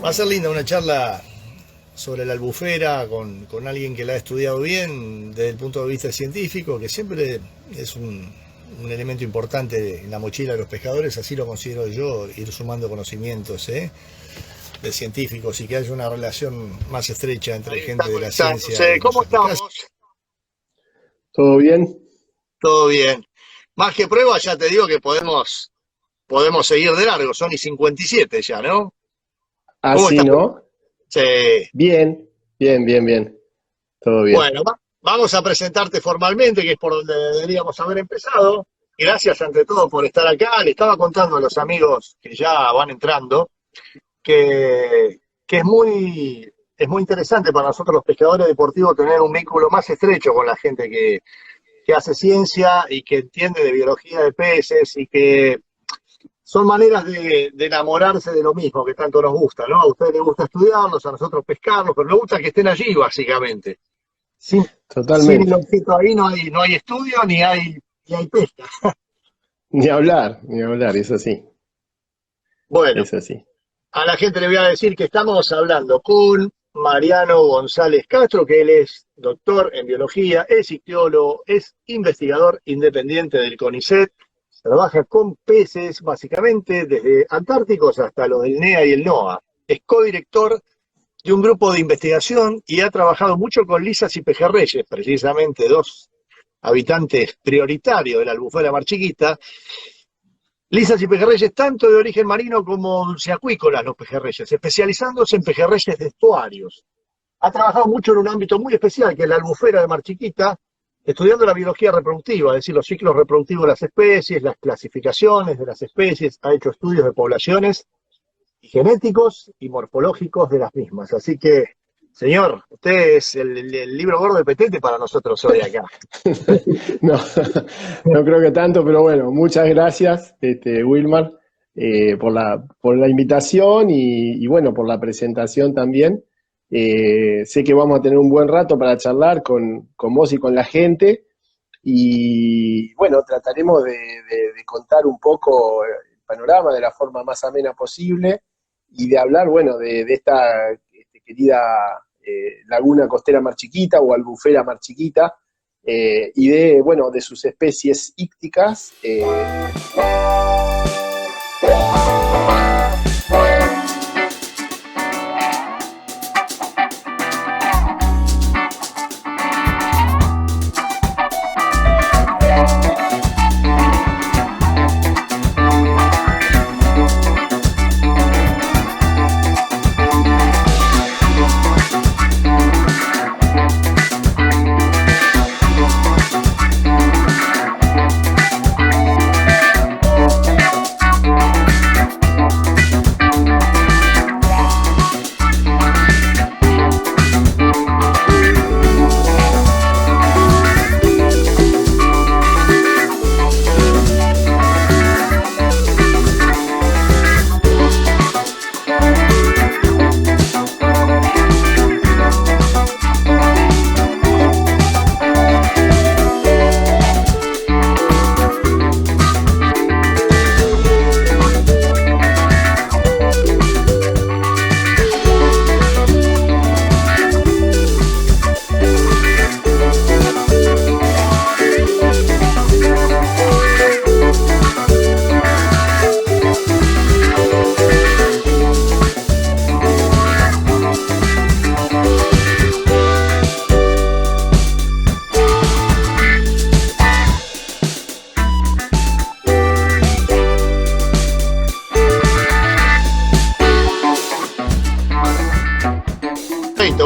Va a ser linda una charla sobre la albufera con alguien que la ha estudiado bien desde el punto de vista científico, que siempre es un elemento importante en la mochila de los pescadores, así lo considero yo, ir sumando conocimientos de científicos y que haya una relación más estrecha entre gente de la ciencia. ¿Cómo estamos? ¿Todo bien? Todo bien. Más que prueba, ya te digo que podemos seguir de largo, son y 57 ya, ¿no? Así, ¿no? Sí. Bien. Todo bien. Bueno, vamos a presentarte formalmente, que es por donde deberíamos haber empezado. Gracias ante todo por estar acá. Le estaba contando a los amigos que ya van entrando que es muy interesante para nosotros los pescadores deportivos tener un vínculo más estrecho con la gente que hace ciencia y que entiende de biología de peces y que son maneras de enamorarse de lo mismo que tanto nos gusta, ¿no? A ustedes les gusta estudiarlos, a nosotros pescarlos, pero nos gusta que estén allí, básicamente. Totalmente. Sin el objeto ahí no hay estudio ni hay pesca. Ni hablar, es así. Bueno, es así. A la gente le voy a decir que estamos hablando con Mariano González Castro, que él es doctor en biología, es ictiólogo, es investigador independiente del CONICET, trabaja con peces básicamente desde antárticos hasta los del NEA y el NOAA. Es codirector de un grupo de investigación y ha trabajado mucho con lisas y pejerreyes, precisamente dos habitantes prioritarios de la albufera Mar Chiquita. Lisas y pejerreyes tanto de origen marino como dulceacuícolas, los pejerreyes, especializándose en pejerreyes de estuarios. Ha trabajado mucho en un ámbito muy especial, que es la albufera de Mar Chiquita, estudiando la biología reproductiva, es decir, los ciclos reproductivos de las especies, las clasificaciones de las especies, ha hecho estudios de poblaciones genéticos y morfológicos de las mismas. Así que, señor, usted es el libro gordo de Petete para nosotros hoy acá. No creo que tanto, pero bueno, muchas gracias, Wilmar, por la invitación y bueno, por la presentación también. Sé que vamos a tener un buen rato para charlar con vos y con la gente, y bueno, trataremos de contar un poco el panorama de la forma más amena posible y de hablar, bueno, de esta querida laguna costera Mar Chiquita o albufera Mar Chiquita, y de sus especies ícticas.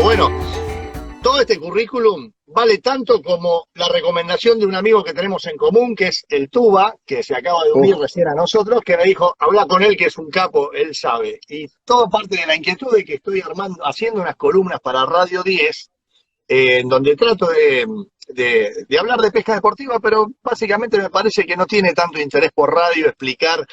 Bueno, todo este currículum vale tanto como la recomendación de un amigo que tenemos en común, que es el Tuba, que se acaba de unir recién a nosotros, que me dijo, habla con él, que es un capo, él sabe. Y todo parte de la inquietud de que estoy haciendo unas columnas para Radio 10, en donde trato de hablar de pesca deportiva, pero básicamente me parece que no tiene tanto interés por radio explicar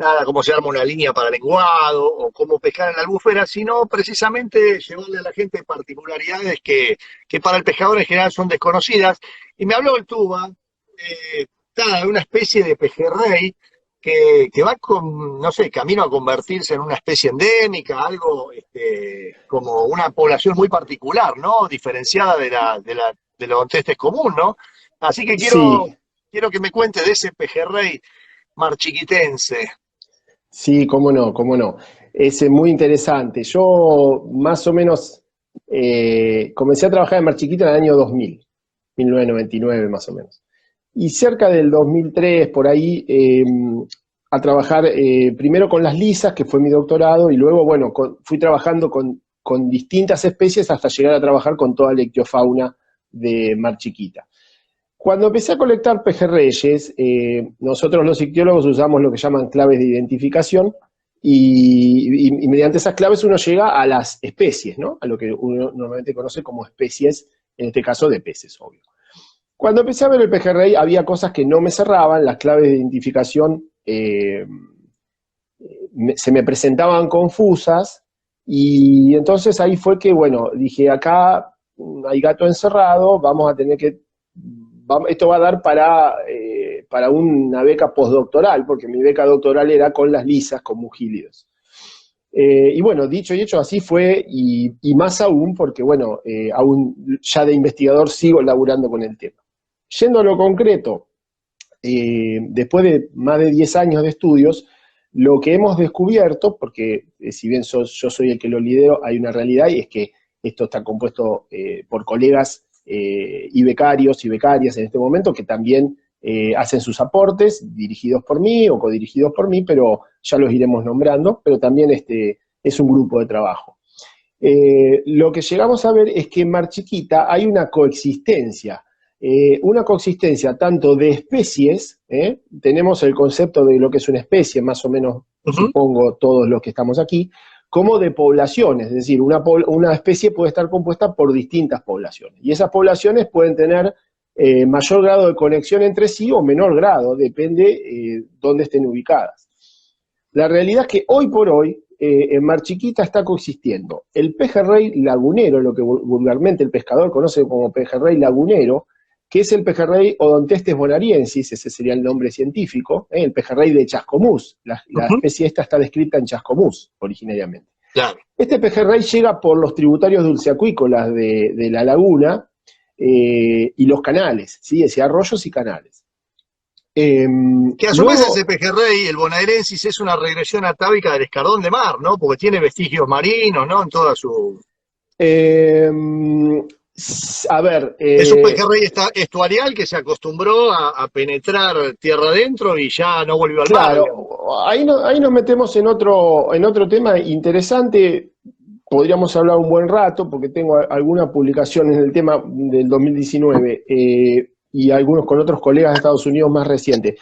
nada, cómo se arma una línea para lenguado o cómo pescar en la albufera, sino precisamente llevarle a la gente particularidades que para el pescador en general son desconocidas. Y me habló el Tuba, de una especie de pejerrey que va con, no sé, camino a convertirse en una especie endémica, algo como una población muy particular, ¿no? Diferenciada de los testes común, ¿no? Así que Sí, quiero que me cuente de ese pejerrey marchiquitense. sí, cómo no, cómo no. Es muy interesante. Yo más o menos comencé a trabajar en Mar Chiquita en el año 2000, 1999 más o menos. Y cerca del 2003, por ahí, a trabajar primero con las lisas, que fue mi doctorado, y luego, bueno, fui trabajando con distintas especies hasta llegar a trabajar con toda la ictiofauna de Mar Chiquita. Cuando empecé a colectar pejerreyes, nosotros los ictiólogos usamos lo que llaman claves de identificación y mediante esas claves uno llega a las especies, ¿no? A lo que uno normalmente conoce como especies, en este caso de peces, obvio. Cuando empecé a ver el pejerrey había cosas que no me cerraban, las claves de identificación se me presentaban confusas y entonces ahí fue que, bueno, dije, acá hay gato encerrado, vamos a tener que esto va a dar para una beca postdoctoral, porque mi beca doctoral era con las lisas, con mugílidos. Y bueno, dicho y hecho, así fue, y más aún, porque bueno, aún ya de investigador sigo laburando con el tema. Yendo a lo concreto, después de más de 10 años de estudios, lo que hemos descubierto, porque si bien yo soy el que lo lidero, hay una realidad y es que esto está compuesto por colegas y becarios y becarias en este momento que también hacen sus aportes, dirigidos por mí o codirigidos por mí, pero ya los iremos nombrando, pero también es un grupo de trabajo. Lo que llegamos a ver es que en Mar Chiquita hay una coexistencia tanto de especies, tenemos el concepto de lo que es una especie, más o menos, Ujú. supongo, todos los que estamos aquí, como de poblaciones, es decir, una especie puede estar compuesta por distintas poblaciones, y esas poblaciones pueden tener mayor grado de conexión entre sí o menor grado, depende dónde estén ubicadas. La realidad es que hoy por hoy, en Mar Chiquita está coexistiendo el pejerrey lagunero, lo que vulgarmente el pescador conoce como pejerrey lagunero, que es el pejerrey Odontestes bonariensis, ese sería el nombre científico, el pejerrey de Chascomús. La Ujú. especie esta está descrita en Chascomús, originariamente. Claro. Este pejerrey llega por los tributarios dulceacuícolas de la laguna y los canales, ¿sí? Es decir, arroyos y canales. Que a su vez ese Luego, pejerrey, el bonaerensis, es una regresión atávica del escardón de mar, ¿no? Porque tiene vestigios marinos, ¿no? En toda su... eh, a ver, Es un pejerrey estuarial que se acostumbró a penetrar tierra adentro y ya no volvió al mar, digamos. claro, ahí nos metemos en otro tema interesante. Podríamos hablar un buen rato, porque tengo alguna publicación en el tema del 2019 y algunos con otros colegas de Estados Unidos más recientes.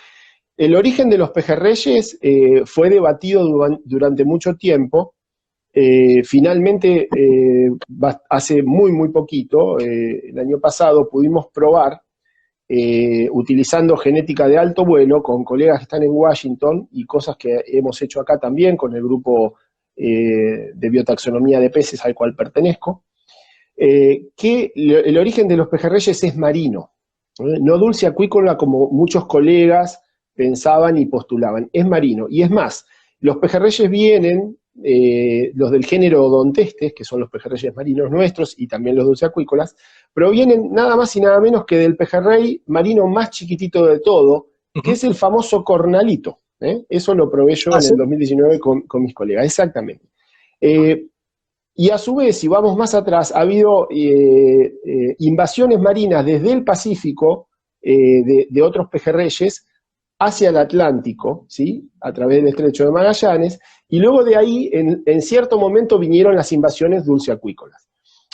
El origen de los pejerreyes fue debatido durante mucho tiempo. Finalmente, hace muy poquito, el año pasado, pudimos probar utilizando genética de alto vuelo con colegas que están en Washington y cosas que hemos hecho acá también con el grupo de biotaxonomía de peces al cual pertenezco, que el origen de los pejerreyes es marino, no dulce acuícola como muchos colegas pensaban y postulaban, es marino. Y es más, los pejerreyes vienen, los del género Odontestes, que son los pejerreyes marinos nuestros, y también los dulceacuícolas, provienen nada más y nada menos que del pejerrey marino más chiquitito de todo, que Ujú. es el famoso cornalito. Eso lo probé yo Ah, en sí. el 2019 con mis colegas, exactamente. Eh, y a su vez, si vamos más atrás, ha habido invasiones marinas desde el Pacífico de otros pejerreyes hacia el Atlántico, ¿sí? A través del Estrecho de Magallanes, y luego de ahí, en cierto momento, vinieron las invasiones dulceacuícolas.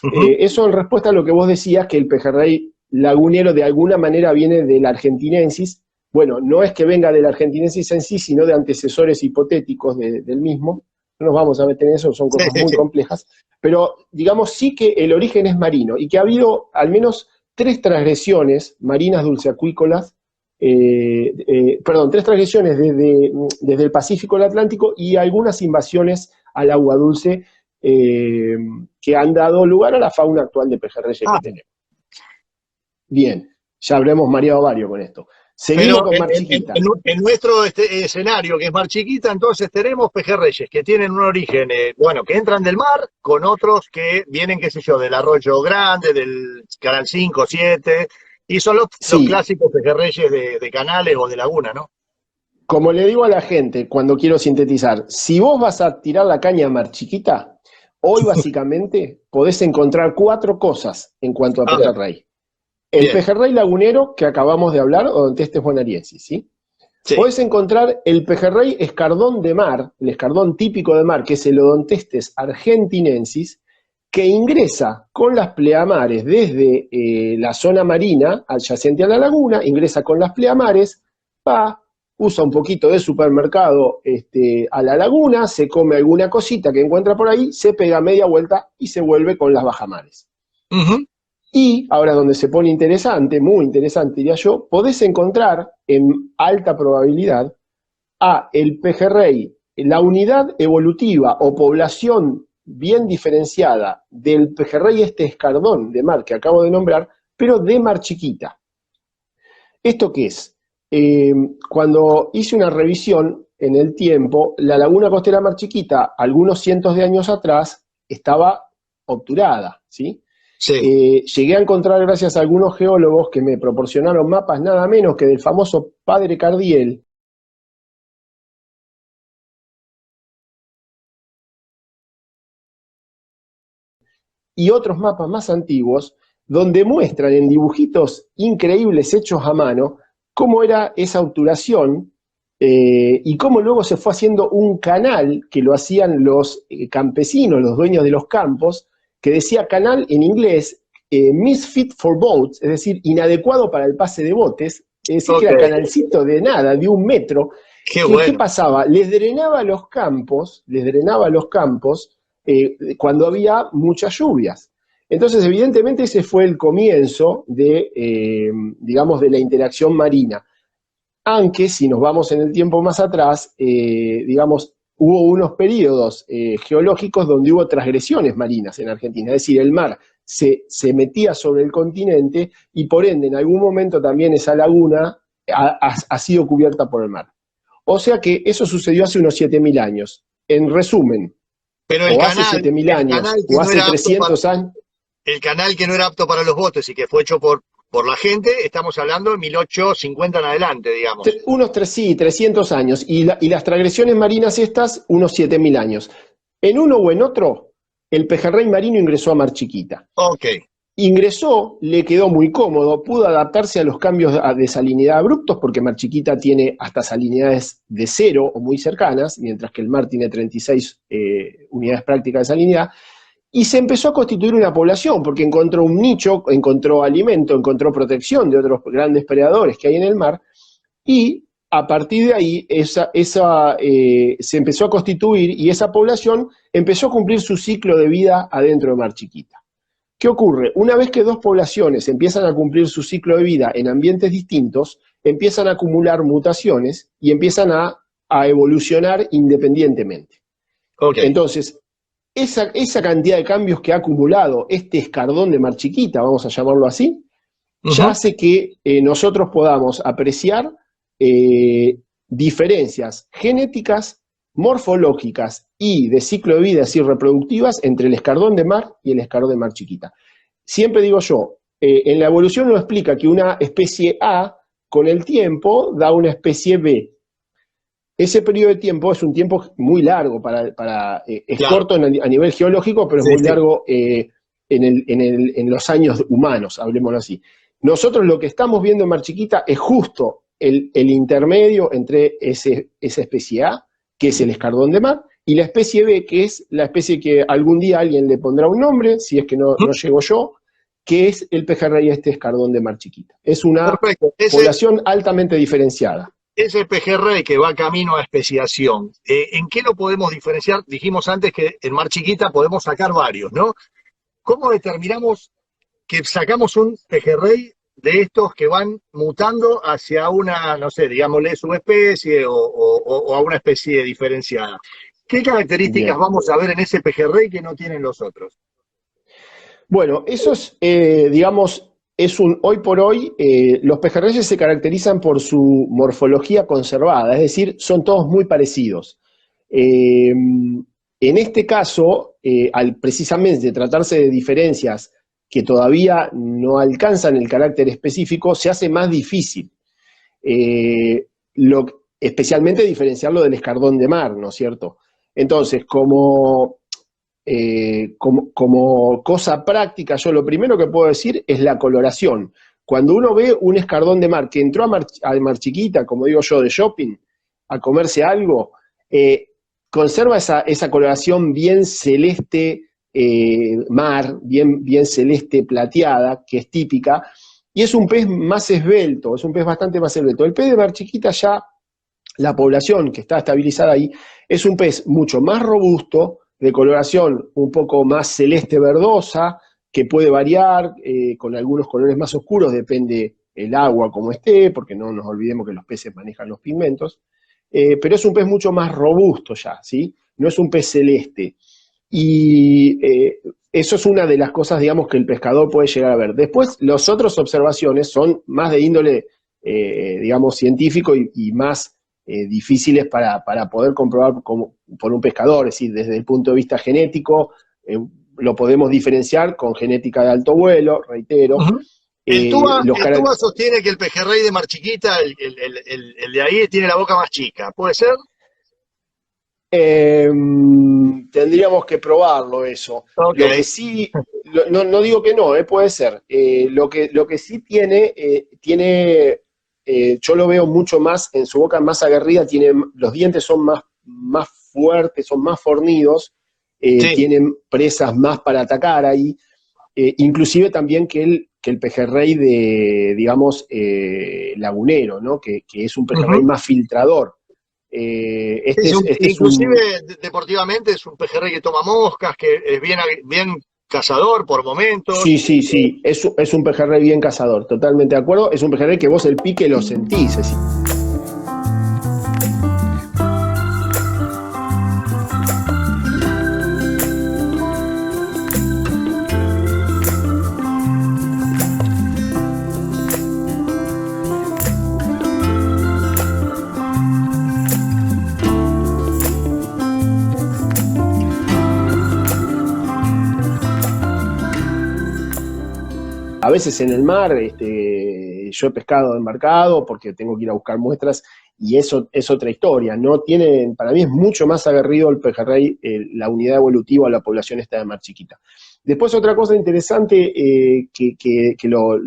Ujú. Eso en respuesta a lo que vos decías, que el pejerrey lagunero de alguna manera viene del argentinensis. Bueno, no es que venga del argentinensis en sí, sino de antecesores hipotéticos del mismo. No nos vamos a meter en eso, son Sí, cosas sí, muy sí. complejas, pero digamos sí que el origen es marino y que ha habido al menos 3 transgresiones marinas dulceacuícolas, perdón, 3 transgresiones desde el Pacífico al Atlántico y algunas invasiones al agua dulce eh, que han dado lugar a la fauna actual de pejerreyes que Ah, tenemos. Bien, ya habremos mareado varios con esto. Seguimos Pero con Mar Chiquita. en nuestro escenario, que es Mar Chiquita, entonces tenemos pejerreyes que tienen un origen, bueno, que entran del mar, con otros que vienen, qué sé yo, del Arroyo Grande, del Canal 5, 7, y son los Sí, clásicos pejerreyes de canales o de laguna, ¿no? como le digo a la gente cuando quiero sintetizar, si vos vas a tirar la caña a Mar Chiquita, hoy básicamente podés encontrar 4 cosas en cuanto a A ver, pejerrey. El bien, pejerrey lagunero que acabamos de hablar, Odontestes bonariensis, ¿sí? sí, Podés encontrar el pejerrey escardón de mar, el escardón típico de mar, que es el Odontestes argentinensis, que ingresa con las pleamares desde la zona marina adyacente a la laguna, ingresa con las pleamares, va, usa un poquito de supermercado a la laguna, se come alguna cosita que encuentra por ahí, se pega media vuelta y se vuelve con las bajamares. ujú, Y ahora donde se pone interesante, muy interesante diría yo, podés encontrar en alta probabilidad a el pejerrey, la unidad evolutiva o población bien diferenciada del pejerrey escardón de mar que acabo de nombrar, pero de Mar Chiquita. ¿Esto qué es? Cuando hice una revisión en el tiempo, la laguna costera Mar Chiquita, algunos cientos de años atrás, estaba obturada, ¿sí? sí. Llegué a encontrar, gracias a algunos geólogos que me proporcionaron mapas nada menos que del famoso padre Cardiel, y otros mapas más antiguos, donde muestran en dibujitos increíbles hechos a mano cómo era esa obturación y cómo luego se fue haciendo un canal que lo hacían los campesinos, los dueños de los campos, que decía canal en inglés, misfit for boats, es decir, inadecuado para el pase de botes, es decir, que Ok, era canalcito de nada, de 1 metro, qué que ¿qué bueno. pasaba? Les drenaba los campos cuando había muchas lluvias. Entonces, evidentemente, ese fue el comienzo digamos, de la interacción marina. Aunque, si nos vamos en el tiempo más atrás, digamos, hubo unos periodos geológicos donde hubo transgresiones marinas en Argentina, es decir, el mar se metía sobre el continente y por ende en algún momento también esa laguna ha sido cubierta por el mar. O sea que eso sucedió hace unos 7.000 años. En resumen, Pero o hace 7.000 el canal años, que o no hace era apto para, 300 años, el canal que no era apto para los botes y que fue hecho por la gente, estamos hablando de 1850 en adelante, digamos. sí, 300 años, y las transgresiones marinas estas, unos 7.000 años. En uno o en otro, el pejerrey marino ingresó a Mar Chiquita. Ok, Ingresó, le quedó muy cómodo, pudo adaptarse a los cambios de salinidad abruptos, porque Mar Chiquita tiene hasta salinidades de 0 o muy cercanas, mientras que el mar tiene 36 unidades prácticas de salinidad, y se empezó a constituir una población, porque encontró un nicho, encontró alimento, encontró protección de otros grandes predadores que hay en el mar, y a partir de ahí se empezó a constituir y esa población empezó a cumplir su ciclo de vida adentro de Mar Chiquita. ¿Qué ocurre? Una vez que dos poblaciones empiezan a cumplir su ciclo de vida en ambientes distintos, empiezan a acumular mutaciones y empiezan a evolucionar independientemente. ok. Entonces, esa cantidad de cambios que ha acumulado este escardón de Mar Chiquita, vamos a llamarlo así, ya Ujú. hace que nosotros podamos apreciar diferencias genéticas, morfológicas y de ciclo de vida y reproductivas entre el escardón de mar y el escardón de Mar Chiquita. Siempre digo yo, en la evolución nos explica que una especie A con el tiempo da una especie B. Ese periodo de tiempo es un tiempo muy largo, es Claro, corto a nivel geológico, pero es sí, muy sí. largo en los años humanos, hablemoslo así. Nosotros lo que estamos viendo en Mar Chiquita es justo el intermedio entre esa especie A, que es el escardón de mar, y la especie B, que es la especie que algún día alguien le pondrá un nombre, si es que no Ujú. llego yo, que es el pejerrey escardón de Mar Chiquita. Es una Perfecto. población altamente diferenciada. Ese pejerrey que va camino a especiación, ¿en qué lo podemos diferenciar? Dijimos antes que en Mar Chiquita podemos sacar varios, ¿no? ¿Cómo determinamos que sacamos un pejerrey de estos que van mutando hacia una, no sé, digámosle subespecie o a una especie diferenciada? ¿Qué características Bien. vamos a ver en ese pejerrey que no tienen los otros? Bueno, eso es, digamos, hoy por hoy, los pejerreyes se caracterizan por su morfología conservada, es decir, son todos muy parecidos. En este caso, al precisamente tratarse de diferencias que todavía no alcanzan el carácter específico, se hace más difícil. Especialmente diferenciarlo del escardón de mar, ¿no es cierto? Entonces, como cosa práctica, yo lo primero que puedo decir es la coloración. Cuando uno ve un escardón de mar que entró a Mar Chiquita, como digo yo, de shopping, a comerse algo, conserva esa coloración bien celeste mar, bien celeste plateada, que es típica, y es un pez más esbelto, es un pez bastante más esbelto. El pez de Mar Chiquita ya, la población que está estabilizada ahí, es un pez mucho más robusto, de coloración un poco más celeste verdosa, que puede variar con algunos colores más oscuros, depende el agua como esté, porque no nos olvidemos que los peces manejan los pigmentos, pero es un pez mucho más robusto ya, ¿sí? No es un pez celeste. Y eso es una de las cosas, digamos, que el pescador puede llegar a ver. Después, las otras observaciones son más de índole, digamos, científico y más difíciles para poder comprobar por un pescador, es decir, desde el punto de vista genético, lo podemos diferenciar con genética de alto vuelo, reitero. El Tuba sostiene que el pejerrey de Mar Chiquita, el de ahí, tiene la boca más chica, ¿puede ser? Tendríamos que probarlo eso. Okay. Lo que sí, no digo que no, puede ser. Lo que sí tiene, yo lo veo mucho más, en su boca más aguerrida, los dientes son más fuertes, son más fornidos, sí. Tienen presas más para atacar ahí, inclusive también que el pejerrey digamos, lagunero, ¿no? Que es un pejerrey más filtrador. Inclusive deportivamente es un pejerrey que toma moscas, que es bien cazador por momentos. Sí, es un pejerrey bien cazador, totalmente de acuerdo. Es un pejerrey que vos el pique lo sentís. A veces en el mar, yo he pescado embarcado porque tengo que ir a buscar muestras y eso es otra historia. Para mí es mucho más aguerrido el pejerrey, la unidad evolutiva o la población esta de Mar Chiquita. Después otra cosa interesante que lo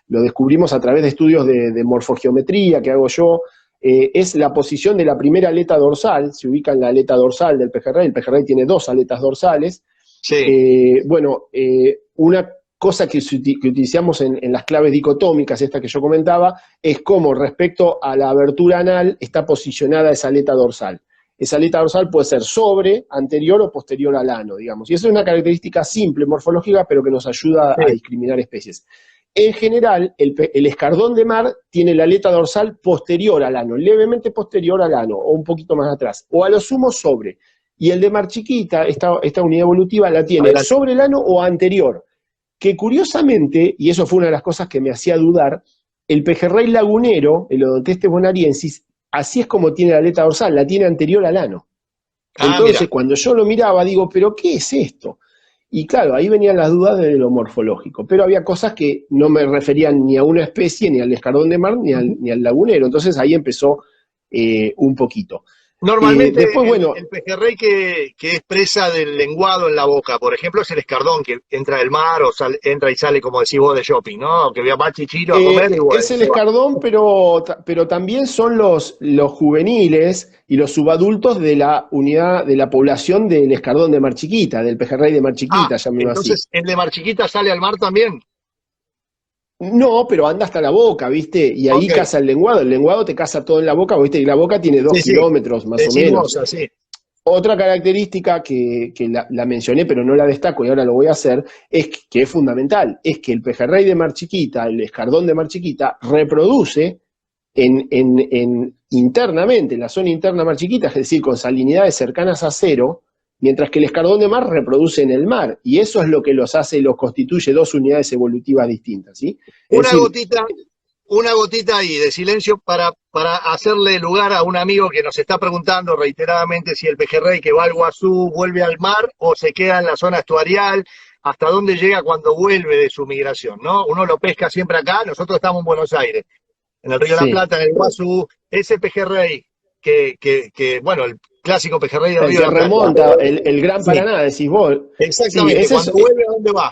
descubrimos a través de estudios de morfogeometría que hago yo, es la posición de la primera aleta dorsal. Se ubica en la aleta dorsal del pejerrey. El pejerrey tiene 2 aletas dorsales. Sí. Una cosa que utilizamos en las claves dicotómicas, esta que yo comentaba, es cómo respecto a la abertura anal está posicionada esa aleta dorsal. Esa aleta dorsal puede ser sobre, anterior o posterior al ano, digamos. Y eso es una característica simple, morfológica, pero que nos ayuda a discriminar especies. En general, el escardón de mar tiene la aleta dorsal posterior al ano, levemente posterior al ano, o un poquito más atrás, o a lo sumo sobre. Y el de Mar Chiquita, esta unidad evolutiva, la tiene sobre el ano o anterior. Que curiosamente, y eso fue una de las cosas que me hacía dudar, el pejerrey lagunero, el Odontestes bonariensis, así es como tiene la aleta dorsal, la tiene anterior al ano. Entonces, cuando yo lo miraba, digo, ¿pero qué es esto? Y claro, ahí venían las dudas de lo morfológico, pero había cosas que no me referían ni a una especie, ni al escardón de mar, ni al lagunero. Entonces ahí empezó un poquito. Normalmente después, el pejerrey que es presa del lenguado en la boca, por ejemplo, es el escardón que entra del mar o entra y sale, como decís vos, de shopping, ¿no? Que va chichiro a comer. Es el escardón, pero también son los juveniles y los subadultos de la unidad, de la población del escardón de Mar Chiquita, del pejerrey de Mar Chiquita, llamémoslo así. Entonces, ¿el de Mar Chiquita sale al mar también? No, pero anda hasta la boca, ¿viste? Y ahí caza el lenguado te caza todo en la boca, ¿viste? Y la boca tiene 2 kilómetros más o menos. Sí. Otra característica que la mencioné, pero no la destaco y ahora lo voy a hacer, es que es fundamental, es que el pejerrey de Mar Chiquita, el escardón de Mar Chiquita, reproduce internamente, en la zona interna de Mar Chiquita, es decir, con salinidades cercanas a 0, mientras que el escardón de mar reproduce en el mar, y eso es lo que los hace y los constituye dos unidades evolutivas distintas, ¿sí? Una gotita ahí de silencio para hacerle lugar a un amigo que nos está preguntando reiteradamente si el pejerrey que va al Guazú vuelve al mar o se queda en la zona estuarial, hasta dónde llega cuando vuelve de su migración, ¿no? Uno lo pesca siempre acá, nosotros estamos en Buenos Aires, en el Río de la Plata, en el Guazú, ese pejerrey bueno, el clásico pejerrey del el Río que de la Plata. remonta, el Gran Paraná, decís vos. Exactamente, Sí, cuando vuelve, ¿a dónde va?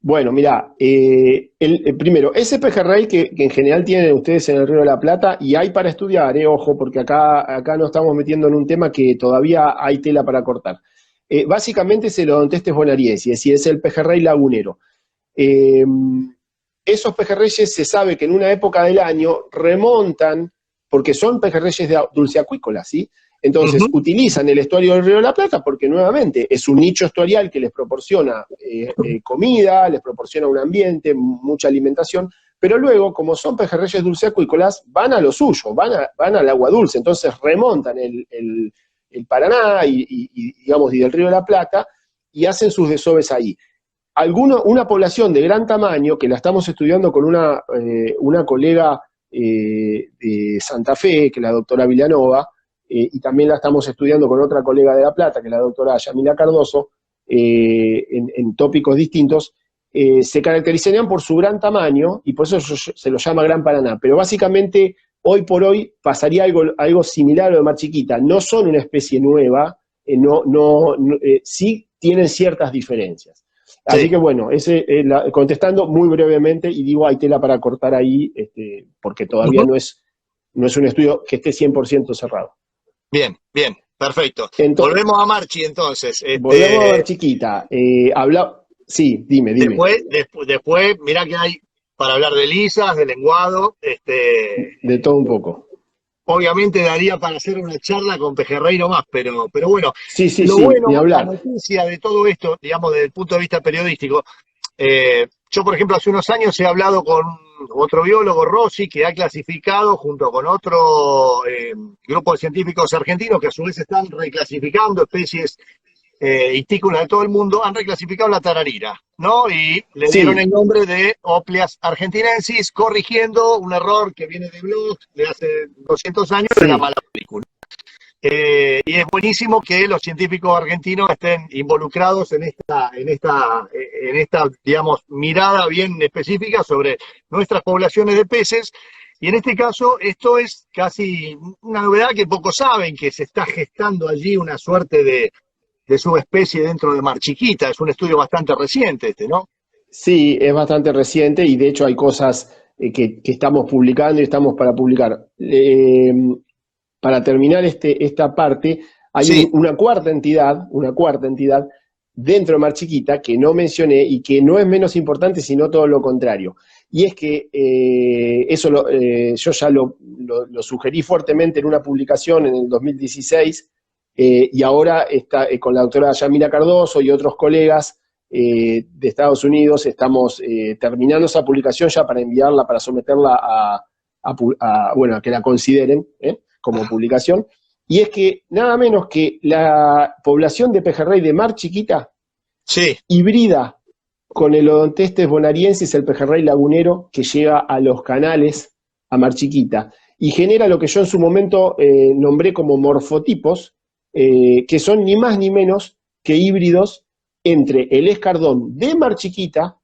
Bueno, mirá, primero, ese pejerrey que en general tienen ustedes en el Río de la Plata, y hay para estudiar, ojo, porque acá nos estamos metiendo en un tema que todavía hay tela para cortar. Básicamente es el Odontestes bonariensis, es decir, es el pejerrey lagunero. Esos pejerreyes se sabe que en una época del año remontan, porque son pejerreyes dulceacuícolas, ¿sí? Entonces, utilizan el estuario del Río de la Plata porque, nuevamente, es un nicho estuarial que les proporciona comida, les proporciona un ambiente, mucha alimentación, pero luego, como son pejerreyes dulceacuícolas, van a lo suyo, van al agua dulce, entonces remontan el Paraná digamos, y del Río de la Plata y hacen sus desoves ahí. Una población de gran tamaño, que la estamos estudiando con una colega de Santa Fe, que es la doctora Villanova, y también la estamos estudiando con otra colega de La Plata, que es la doctora Yamila Cardoso, en tópicos distintos, se caracterizarían por su gran tamaño, y por eso se lo llama Gran Paraná, pero básicamente hoy por hoy pasaría algo similar a lo de Mar Chiquita. No son una especie nueva, sí tienen ciertas diferencias. Así que bueno, contestando muy brevemente, y digo, hay tela para cortar ahí, porque todavía no es un estudio que esté 100% cerrado. Bien, perfecto. Entonces, volvemos a Marchi entonces. Volvemos a ver Chiquita. Sí, dime. Después, mirá que hay para hablar de lisas, de lenguado. De todo un poco. Obviamente daría para hacer una charla con Pejerrey nomás, pero bueno. Sí, Bueno, ni hablar. la noticia de todo esto, digamos, desde el punto de vista periodístico, yo, por ejemplo, hace unos años he hablado con otro biólogo, Rossi, que ha clasificado junto con otro grupo de científicos argentinos que a su vez están reclasificando especies histícolas de todo el mundo, han reclasificado la tararira, ¿no? Y le dieron el nombre de Opleas argentinensis, corrigiendo un error que viene de blogs de hace 200 años de la mala película. Y es buenísimo que los científicos argentinos estén involucrados en esta, digamos, mirada bien específica sobre nuestras poblaciones de peces. Y en este caso, esto es casi una novedad que pocos saben, que se está gestando allí una suerte de subespecie dentro de Mar Chiquita. Es un estudio bastante reciente ¿no? Sí, es bastante reciente, y de hecho hay cosas que estamos publicando y estamos para publicar. Para terminar esta parte, hay una cuarta entidad dentro de Mar Chiquita que no mencioné y que no es menos importante, sino todo lo contrario. Y es que yo ya lo sugerí fuertemente en una publicación en el 2016, y ahora está con la doctora Yamila Cardoso y otros colegas de Estados Unidos, estamos terminando esa publicación ya para enviarla, para someterla a que la consideren, como publicación, y es que nada menos que la población de pejerrey de Mar Chiquita hibrida con el Odontestes bonariensis, el pejerrey lagunero, que llega a los canales a Mar Chiquita, y genera lo que yo en su momento nombré como morfotipos, que son ni más ni menos que híbridos entre el escardón de Mar Chiquita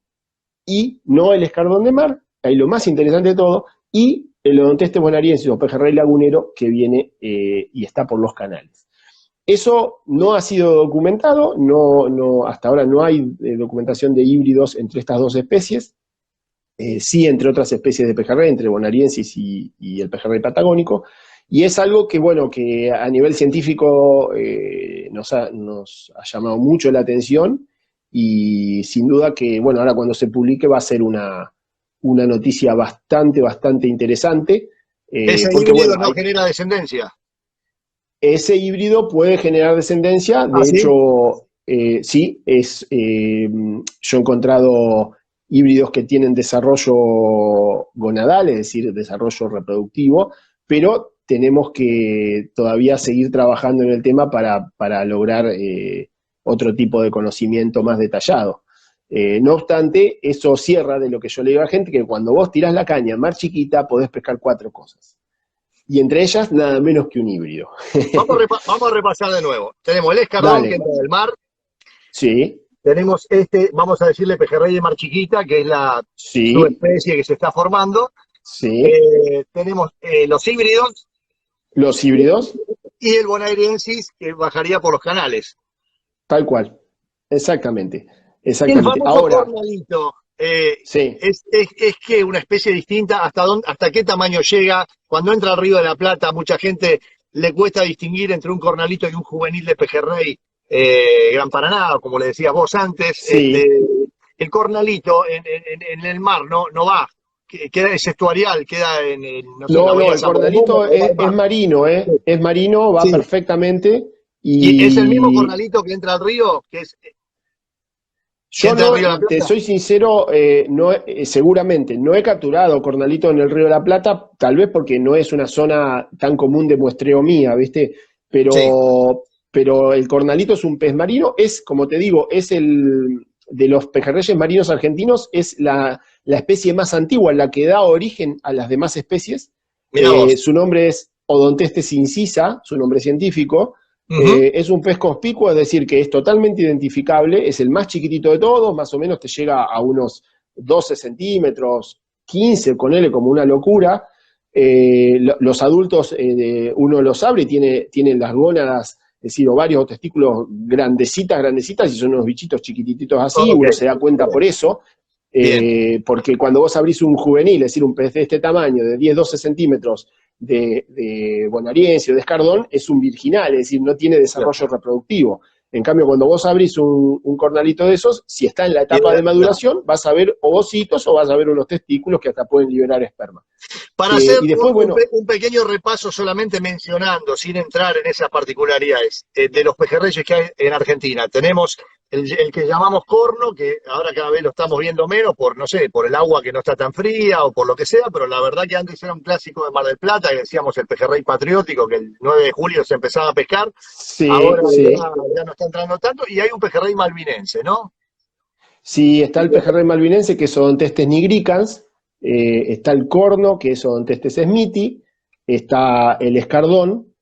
y no el escardón de mar, ahí lo más interesante de todo, y el Odontestes bonariensis o pejerrey lagunero que viene y está por los canales. Eso no ha sido documentado, hasta ahora no hay documentación de híbridos entre estas dos especies, sí entre otras especies de pejerrey, entre bonariensis y el pejerrey patagónico, y es algo que, bueno, que a nivel científico nos ha llamado mucho la atención, y sin duda que, bueno, ahora cuando se publique va a ser una noticia bastante interesante. ¿Ese híbrido no genera descendencia? Ese híbrido puede generar descendencia, de hecho, sí, yo he encontrado híbridos que tienen desarrollo gonadal, es decir, desarrollo reproductivo, pero tenemos que todavía seguir trabajando en el tema para lograr otro tipo de conocimiento más detallado. No obstante, eso cierra de lo que yo le digo a la gente, que cuando vos tirás la caña mar chiquita, podés pescar 4 cosas. Y entre ellas, nada menos que un híbrido. Vamos a repasar de nuevo. Tenemos el escardón, Dale. que entra del mar. Sí, Tenemos vamos a decirle pejerrey de mar chiquita, que es la sí, subespecie que se está formando. sí. Tenemos los híbridos Los híbridos, y el bonaerensis, que bajaría por los canales. tal cual. Exactamente. El Exactamente. famoso Ahora, cornalito, sí. es que una especie distinta, ¿hasta qué tamaño llega? Cuando entra al Río de la Plata, mucha gente le cuesta distinguir entre un cornalito y un juvenil de pejerrey Gran Paraná, o como le decías vos antes. Sí. El cornalito en el mar no va, es estuarial, queda no sé, en la No, bahía de el San cornalito Bernardo, va al mar. es marino, ¿eh? Es marino, va Sí. perfectamente. Y es el mismo Y cornalito que entra al río, que yo entra al Río de la no, te Plata. soy sincero, seguramente no he capturado cornalito en el Río de la Plata, tal vez porque no es una zona tan común de muestreo mía, ¿viste? Sí. Pero el cornalito es un pez marino, es, como te digo, es de los pejerreyes marinos argentinos, es la especie más antigua, la que da origen a las demás especies. Mirá vos. Su nombre es Odontestes incisa, su nombre científico. Ujú. Es un pez conspicuo, es decir, que es totalmente identificable, es el más chiquitito de todos, más o menos te llega a unos 12 centímetros, 15, con él como una locura. Los adultos, uno los abre y tienen las gónadas, es decir, ovarios o testículos grandecitas, y son unos bichitos chiquititos así, Ok. uno se da cuenta por eso. Bien. Porque cuando vos abrís un juvenil, es decir, un pez de este tamaño, de 10-12 centímetros, de bonariense o de escardón, es un virginal, es decir, no tiene desarrollo reproductivo. En cambio, cuando vos abrís un cornalito de esos, si está en la etapa de maduración, vas a ver ovocitos o vas a ver unos testículos que hasta pueden liberar esperma. Para hacer Y después, bueno, un pequeño repaso, solamente mencionando, sin entrar en esas particularidades, de los pejerreyes que hay en Argentina, tenemos el que llamamos corno, que ahora cada vez lo estamos viendo menos por, no sé, por el agua que no está tan fría o por lo que sea, pero la verdad que antes era un clásico de Mar del Plata, que decíamos el pejerrey patriótico, que el 9 de julio se empezaba a pescar. sí, Ahora sí. ya no está entrando tanto, y hay un pejerrey malvinense, ¿no? Sí, está el pejerrey malvinense, que es Odontestes nigricans, está el corno, que es Odontestes smithi, está el escardón,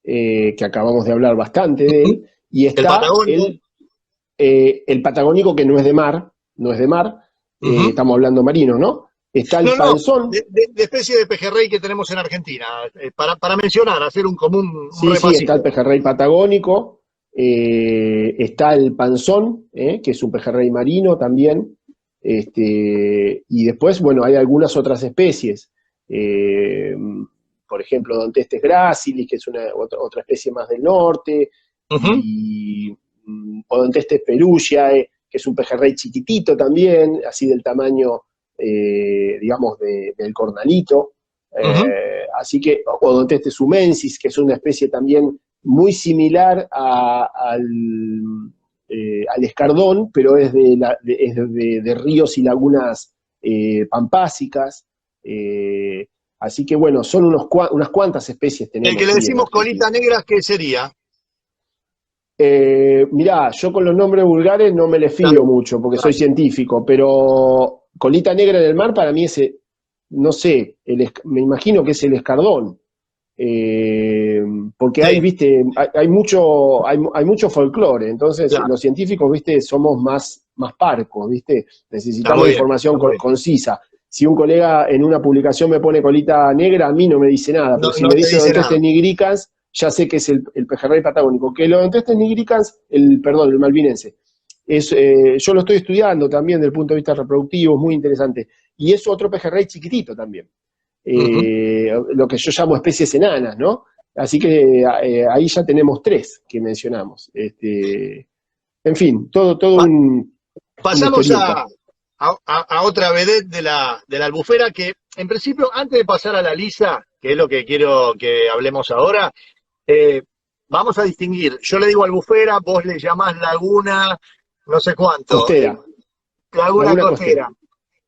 que acabamos de hablar bastante de él, y El está patagónico. el patagónico, que no es de mar, Ujú. estamos hablando marino, ¿no? Está el No, panzón, de especie de pejerrey que tenemos en Argentina, para mencionar, hacer un sí, está el repasito. pejerrey patagónico, está el panzón, que es un pejerrey marino también, y después, bueno, hay algunas otras especies, eh, por ejemplo, Odontestes gracilis, que es otra especie más del norte, Ujú, y Odontestes perugiae, que es un pejerrey chiquitito también, así del tamaño, digamos, del cornalito. ujú. Así que Odontestes sumensis, que es una especie también muy similar al escardón, pero es de ríos y lagunas pampásicas. Así que bueno, son unas cuantas especies El tenemos, que le sí, en decimos Argentina. colita negra, ¿qué sería? Mirá, yo con los nombres vulgares no me les fío Claro, mucho porque soy claro. científico, pero colita negra en el mar para mí es, no sé, me imagino que es el escardón. Eh, Porque hay, Sí, viste, hay mucho folclore, entonces claro. los científicos, viste, somos más parcos, viste, Está necesitamos muy bien, información está muy bien. concisa. Si un colega en una publicación me pone colita negra, a mí no me dice nada, pero No, si no me te dice dice nada. Odontestes nigricans, ya sé que es el pejerrey patagónico. Que el Odontestes nigricans, perdón, el malvinense, yo lo estoy estudiando también desde el punto de vista reproductivo, es muy interesante. Y es otro pejerrey chiquitito también, Ujú. lo que yo llamo especies enanas, ¿no? Así que ahí ya tenemos 3 que mencionamos. En fin, todo Pa- una Pasamos historieta. a otra vedette de la albufera, que en principio, antes de pasar a la lisa, que es lo que quiero que hablemos ahora, eh, vamos a distinguir. Yo le digo albufera, vos le llamás laguna, no sé cuánto, Costera, laguna laguna costera. costera.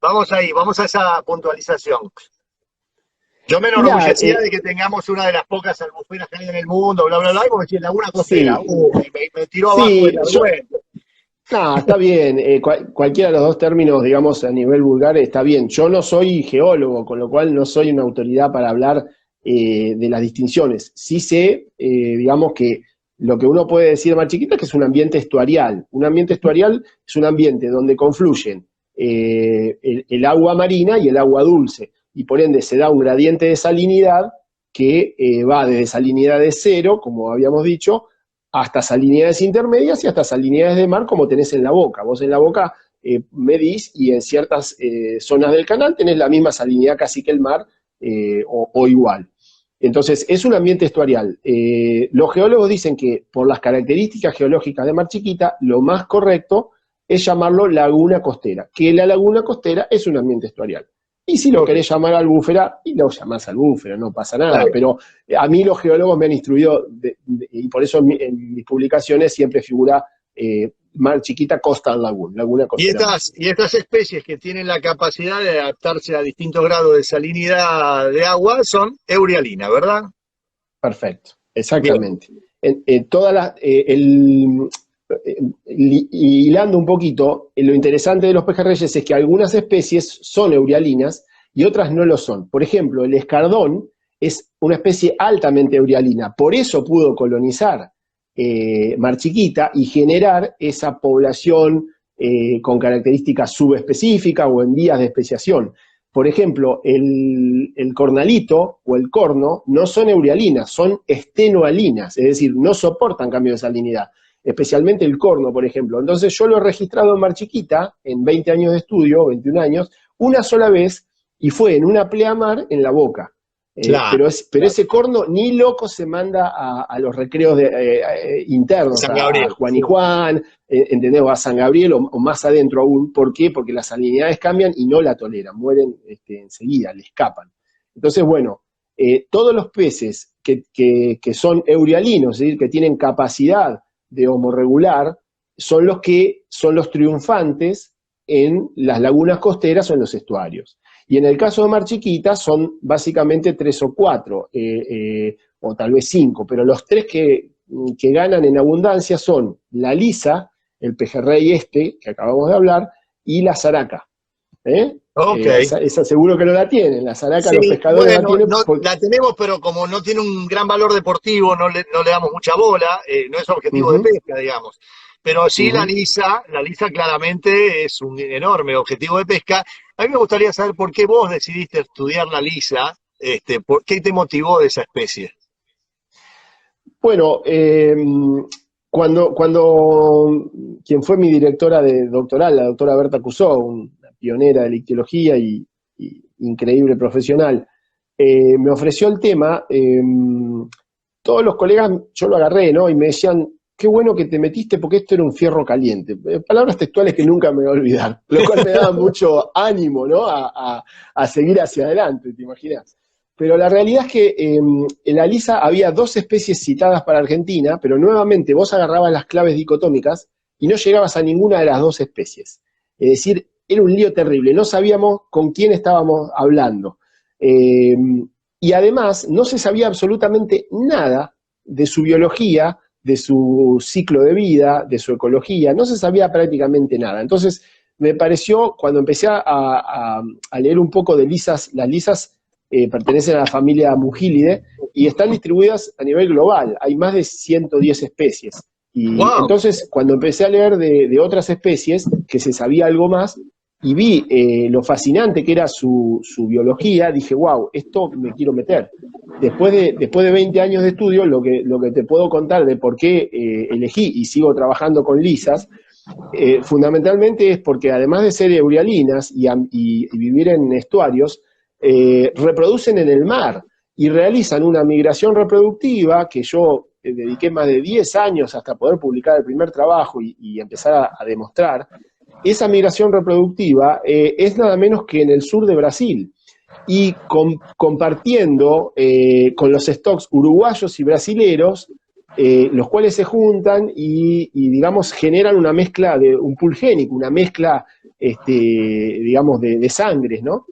Vamos ahí, vamos a esa puntualización. Yo me Mirá, enorgullecía de que tengamos una de las pocas albuferas que hay en el mundo, bla, bla, bla, y vos decís, Laguna Costera, sí, me tiró abajo sí, el argumento. no, está bien. Cualquiera de los dos términos, digamos, a nivel vulgar está bien. Yo no soy geólogo, con lo cual no soy una autoridad para hablar de las distinciones. Sí sé, digamos, que lo que uno puede decir de Mar Chiquita es que es un ambiente estuarial. Un ambiente estuarial es un ambiente donde confluyen el agua marina y el agua dulce. Y por ende se da un gradiente de salinidad que va desde salinidades cero, como habíamos dicho, hasta salinidades intermedias y hasta salinidades de mar como tenés en la Boca. Vos en la Boca medís y en ciertas zonas del canal tenés la misma salinidad casi que el mar o igual. Entonces, es un ambiente estuarial. Los geólogos dicen que por las características geológicas de Mar Chiquita, lo más correcto es llamarlo laguna costera, que la laguna costera es un ambiente estuarial. Y si lo querés llamar albúfera, y lo llamás albúfera, no pasa nada. Pero a mí los geólogos me han instruido, y por eso en mis publicaciones siempre figura Mar Chiquita Coastal Lagoon, laguna costera. Y estas especies que tienen la capacidad de adaptarse a distintos grados de salinidad de agua son eurialinas, ¿verdad? Perfecto, Bien. exactamente. Hilando un poquito, lo interesante de los pejerreyes es que algunas especies son eurialinas y otras no lo son. Por ejemplo, el escardón es una especie altamente eurialina, por eso pudo colonizar Mar Chiquita y generar esa población con características subespecíficas o en vías de especiación. Por ejemplo, el cornalito o el corno no son eurialinas, son estenoalinas, es decir, no soportan cambio de salinidad, especialmente el corno, por ejemplo. Entonces yo lo he registrado en Mar Chiquita, en 20 años de estudio, 21 años, una sola vez, y fue en una pleamar en la Boca. Claro, Pero ese corno ni loco se manda a los recreos internos, San a Gabriel. Juan y Juan, ¿entendés? O a San Gabriel o más adentro aún. ¿Por qué? Porque las salinidades cambian y no la toleran, mueren enseguida, le escapan. Entonces, bueno, todos los peces que son eurialinos, es decir, que tienen capacidad de homorregular, son los triunfantes en las lagunas costeras o en los estuarios. Y en el caso de Mar Chiquita son básicamente 3 o 4, o tal vez 5, pero los 3 que ganan en abundancia son la lisa, el pejerrey que acabamos de hablar, y la zaraca. Ok. Esa seguro que no la tienen, la zaraca Sí, los pescadores bueno, la tienen la tenemos, pero como no tiene un gran valor deportivo, no le damos mucha bola, no es objetivo de pesca, digamos. Pero sí la lisa claramente es un enorme objetivo de pesca. A mí me gustaría saber por qué vos decidiste estudiar la lisa, por qué te motivó de esa especie. Bueno, cuando quien fue mi directora de doctoral, la doctora Berta Cusó, una pionera de la ictiología y increíble profesional, me ofreció el tema, todos los colegas, yo lo agarré, ¿no? Y me decían, qué bueno que te metiste porque esto era un fierro caliente. Palabras textuales que nunca me voy a olvidar, lo cual me daba mucho ánimo, ¿no? A seguir hacia adelante, ¿te imaginas? Pero la realidad es que en la lisa había 2 especies citadas para Argentina, pero nuevamente vos agarrabas las claves dicotómicas y no llegabas a ninguna de las 2 especies. Es decir, era un lío terrible, no sabíamos con quién estábamos hablando. Y además no se sabía absolutamente nada de su biología, de su ciclo de vida, de su ecología, no se sabía prácticamente nada. Entonces me pareció, cuando empecé a leer un poco de lisas, las lisas pertenecen a la familia Mugilidae y están distribuidas a nivel global, hay más de 110 especies. Y ¡Wow! entonces, cuando empecé a leer de otras especies, que se sabía algo más, y vi lo fascinante que era su biología, dije, wow, esto me quiero meter. Después de 20 años de estudio, lo que te puedo contar de por qué elegí y sigo trabajando con lisas, fundamentalmente es porque además de ser eurialinas y vivir en estuarios, reproducen en el mar y realizan una migración reproductiva que yo dediqué más de 10 años hasta poder publicar el primer trabajo y empezar a demostrar. Esa migración reproductiva es nada menos que en el sur de Brasil y compartiendo con los stocks uruguayos y brasileros, los cuales se juntan y digamos generan una mezcla de un pool génico, una mezcla digamos de sangres, ¿no?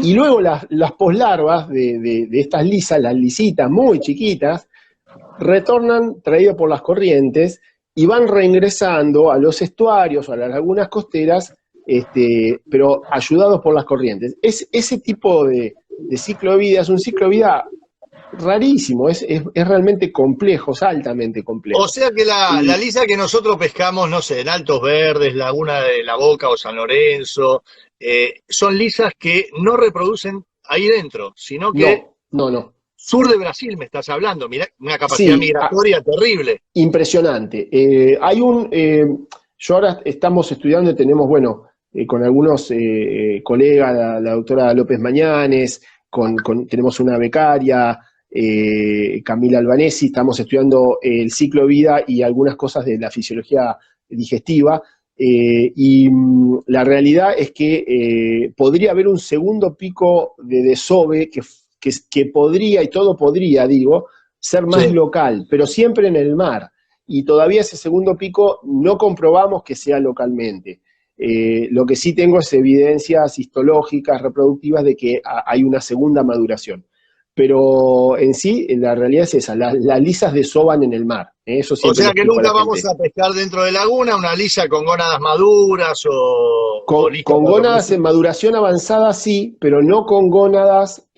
Y luego las poslarvas de estas lisas, las lisitas muy chiquitas, retornan traídas por las corrientes y van reingresando a los estuarios o a las lagunas costeras, pero ayudados por las corrientes. Ese tipo de ciclo de vida es un ciclo de vida rarísimo, es realmente complejo, es altamente complejo. O sea que la lisa que nosotros pescamos, no sé, en Altos Verdes, Laguna de la Boca o San Lorenzo, son lisas que no reproducen ahí dentro, sino que No. sur de Brasil me estás hablando, mirá, una capacidad migratoria terrible. Impresionante. Yo ahora estamos estudiando y tenemos, con algunos colegas, la doctora López Mañanes, tenemos una becaria, Camila Albanesi, estamos estudiando el ciclo de vida y algunas cosas de la fisiología digestiva, la realidad es que podría haber un segundo pico de desove que podría, y todo podría, digo, ser más local, pero siempre en el mar. Y todavía ese segundo pico no comprobamos que sea localmente. Lo que sí tengo es evidencias histológicas, reproductivas, de que hay una segunda maduración. Pero en sí, la realidad es esa, las lisas desovan en el mar. Eso o sea que nunca vamos a pescar dentro de laguna una lisa con gónadas maduras o con gónadas en maduración avanzada sí, pero no con gónadas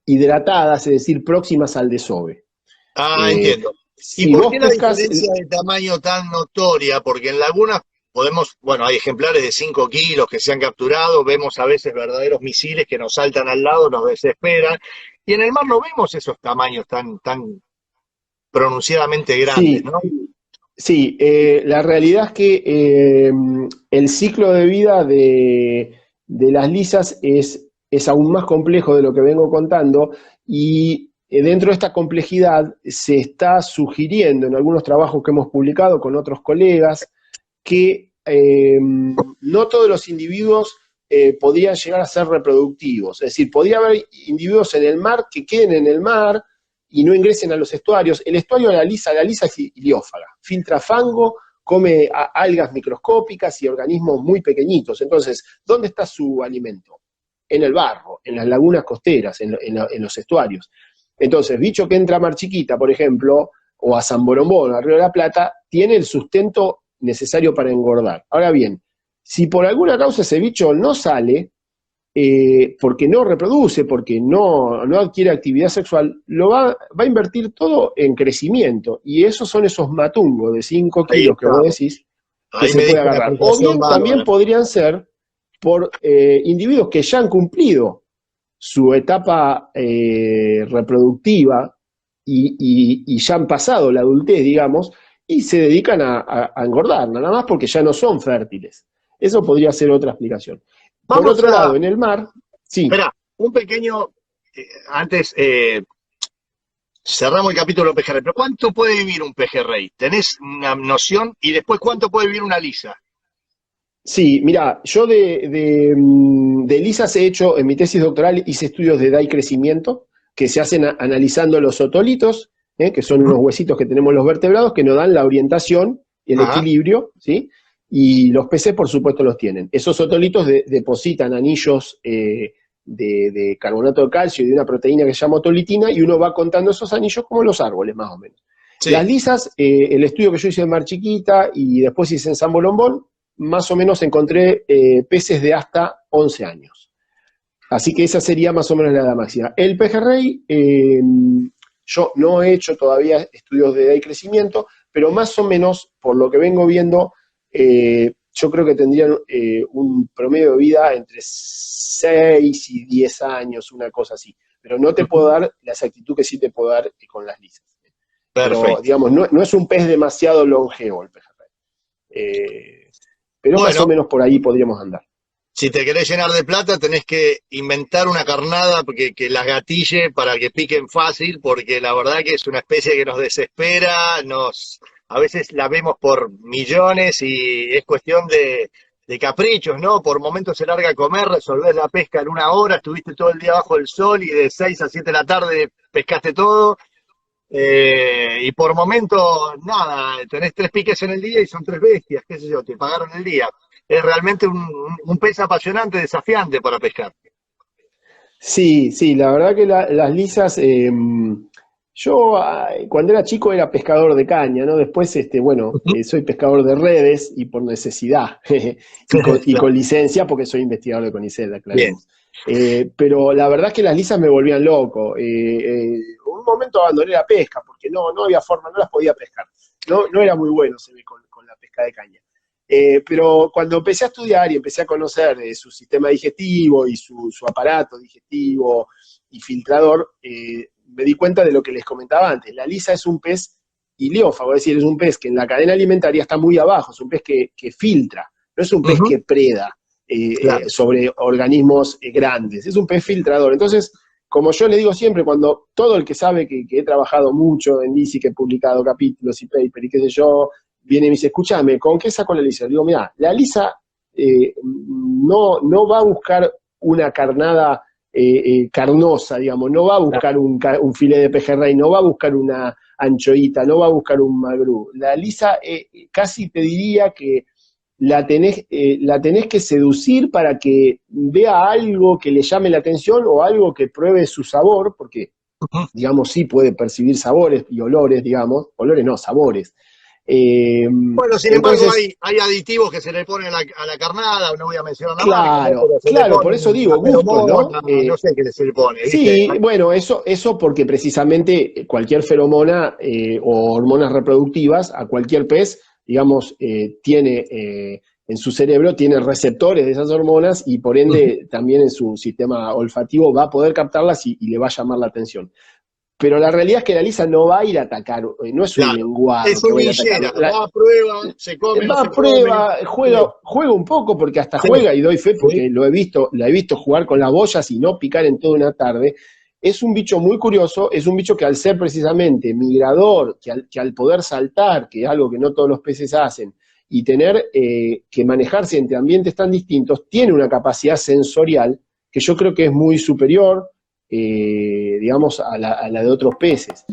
hidratadas, es decir, próximas al desove. Entiendo. ¿Y por qué la diferencia de tamaño tan notoria? Porque en lagunas podemos, hay ejemplares de 5 kilos que se han capturado, vemos a veces verdaderos misiles que nos saltan al lado, nos desesperan, y en el mar no vemos esos tamaños tan pronunciadamente grandes, ¿no? Sí, la realidad es que el ciclo de vida de las lisas es aún más complejo de lo que vengo contando, y dentro de esta complejidad se está sugiriendo en algunos trabajos que hemos publicado con otros colegas que no todos los individuos podrían llegar a ser reproductivos. Es decir, podría haber individuos en el mar que queden en el mar y no ingresen a los estuarios. El estuario de la lisa es iliófaga, filtra fango, come algas microscópicas y organismos muy pequeñitos. Entonces, ¿dónde está su alimento? En el barro, en las lagunas costeras, en los estuarios. Entonces, bicho que entra a Mar Chiquita, por ejemplo, o a San Borombón, a Río de la Plata, tiene el sustento necesario para engordar. Ahora bien, si por alguna causa ese bicho no sale, porque no reproduce, porque no adquiere actividad sexual, lo va a invertir todo en crecimiento, y esos son esos matungos de 5 kilos que vos decís, que se puede agarrar. O bien también podrían ser por individuos que ya han cumplido su etapa reproductiva y ya han pasado la adultez, digamos, y se dedican a engordar, nada más porque ya no son fértiles. Eso podría ser otra explicación. Por otro lado, en el mar, sí. Espera, un pequeño, antes cerramos el capítulo pejerrey, pero ¿cuánto puede vivir un pejerrey? ¿Tenés una noción? Y después, ¿cuánto puede vivir una lisa? Sí, mira, yo de lisas he hecho, en mi tesis doctoral hice estudios de edad y crecimiento, que se hacen analizando los otolitos, que son unos huesitos que tenemos los vertebrados, que nos dan la orientación y el equilibrio, ¿sí? Y los peces, por supuesto, los tienen. Esos otolitos depositan anillos de carbonato de calcio y de una proteína que se llama otolitina, y uno va contando esos anillos como los árboles, más o menos. Sí. Las lisas, el estudio que yo hice en Mar Chiquita y después hice en San Bolombón, más o menos encontré peces de hasta 11 años. Así que esa sería más o menos la edad máxima. El pejerrey, yo no he hecho todavía estudios de edad y crecimiento, pero más o menos, por lo que vengo viendo, yo creo que tendrían un promedio de vida entre 6 y 10 años, una cosa así. Pero no te puedo dar la exactitud que sí te puedo dar con las lisas. Perfecto. Pero, digamos, no es un pez demasiado longevo el pejerrey. Pero más o menos por ahí podríamos andar. Si te querés llenar de plata, tenés que inventar una carnada que las gatille para que piquen fácil, porque la verdad que es una especie que nos desespera, a veces la vemos por millones y es cuestión de caprichos, ¿no? Por momentos se larga a comer, resolvés la pesca en 1 hora, estuviste todo el día bajo el sol y de 6 a 7 de la tarde pescaste todo, Y por momento, nada, tenés 3 piques en el día y son 3 bestias, qué sé yo, te pagaron el día. Es realmente un pez apasionante, desafiante para pescar. Sí, sí, la verdad que las lisas, yo cuando era chico era pescador de caña, ¿no? Después, bueno, soy pescador de redes y por necesidad, y Claro. con licencia porque soy investigador de CONICET, Bien. aclaremos. Pero la verdad es que las lisas me volvían loco. Un momento abandoné la pesca porque no había forma, no las podía pescar. No era muy bueno, se ve, con la pesca de caña. Pero cuando empecé a estudiar y empecé a conocer su sistema digestivo y su aparato digestivo y filtrador, me di cuenta de lo que les comentaba antes. La lisa es un pez iliófago, es decir, es un pez que en la cadena alimentaria está muy abajo, es un pez que filtra, no es un pez Ujú. que preda Claro. sobre organismos grandes, es un pez filtrador. Entonces, como yo le digo siempre, cuando todo el que sabe que he trabajado mucho en LISI, que he publicado capítulos y paper y qué sé yo, viene y me dice, escúchame, ¿con qué saco la lisa? Le digo, mira, la lisa no va a buscar una carnada carnosa, digamos, no va a buscar un filete de pejerrey, no va a buscar una anchoita, no va a buscar un magrú. La lisa casi te diría que la tenés que seducir para que vea algo que le llame la atención o algo que pruebe su sabor, porque, Ujú. digamos, sí puede percibir sabores y olores, digamos, olores no, sabores. Bueno, sin embargo, Entonces, hay aditivos que se le ponen a la carnada, no voy a mencionar la marca, ¿no? claro, Pero se le claro, por eso ponen digo, la gustos, ¿no? feromona, no sé qué se le pone, ¿viste? Sí, bueno, eso porque precisamente cualquier feromona o hormonas reproductivas a cualquier pez, digamos, tiene en su cerebro, tiene receptores de esas hormonas y por Ujú. ende también en su sistema olfativo va a poder captarlas y le va a llamar la atención. Pero la realidad es que la lisa no va a ir a atacar, no es un Claro. lenguado Es que va a ir a atacar. humillera, va a prueba, se come, no Va se a come. prueba, Sí, juega un poco porque hasta sí, juega y doy fe sí. porque la he visto jugar con las boyas y no picar en toda una tarde. Es un bicho muy curioso, es un bicho que al ser precisamente migrador, que al poder saltar, que es algo que no todos los peces hacen, y tener que manejarse entre ambientes tan distintos, tiene una capacidad sensorial que yo creo que es muy superior, digamos, a la de otros peces.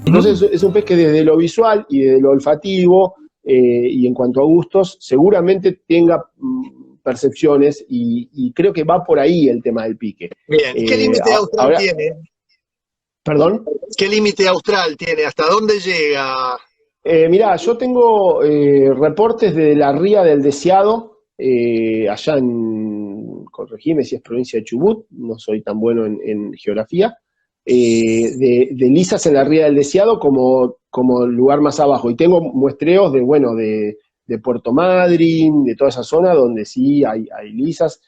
Entonces es un pez que desde lo visual y desde lo olfativo y en cuanto a gustos, seguramente tenga percepciones y creo que va por ahí el tema del pique. Bien. ¿Qué límite austral Ahora, tiene? perdón. ¿Qué límite austral tiene? ¿Hasta dónde llega? Mirá, yo tengo reportes de la ría del Deseado, allá corregime si es provincia de Chubut, no soy tan bueno en geografía, de lisas en la ría del Deseado como lugar más abajo. Y tengo muestreos bueno, de Puerto Madryn, de toda esa zona donde sí hay lisas.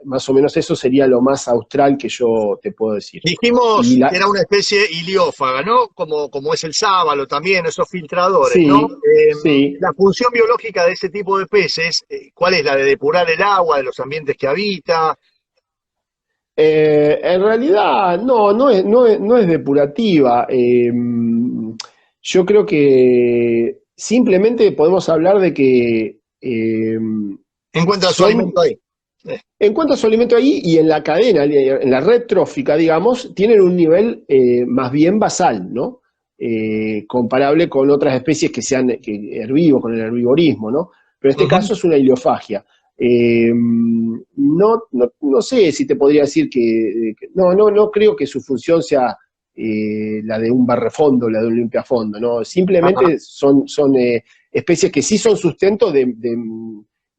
Más o menos eso sería lo más austral que yo te puedo decir. Y Dijimos que era una especie iliófaga, ¿no? Como es el sábalo también, esos filtradores, ¿no? sí, sí. La función biológica de ese tipo de peces, ¿cuál es? ¿La de depurar el agua de los ambientes que habita? En realidad, no es depurativa. Yo creo que simplemente podemos hablar de que Encuentra su alimento ahí. Encuentra su alimento ahí y en la cadena, en la red trófica, digamos, tienen un nivel más bien basal, ¿no? Comparable con otras especies que sean herbívoros, con el herbivorismo, ¿no? Pero en este caso es una ileofagia. No sé si te podría decir no creo que su función sea la de un barrefondo, la de un limpiafondo, ¿no? Simplemente son especies que sí son sustento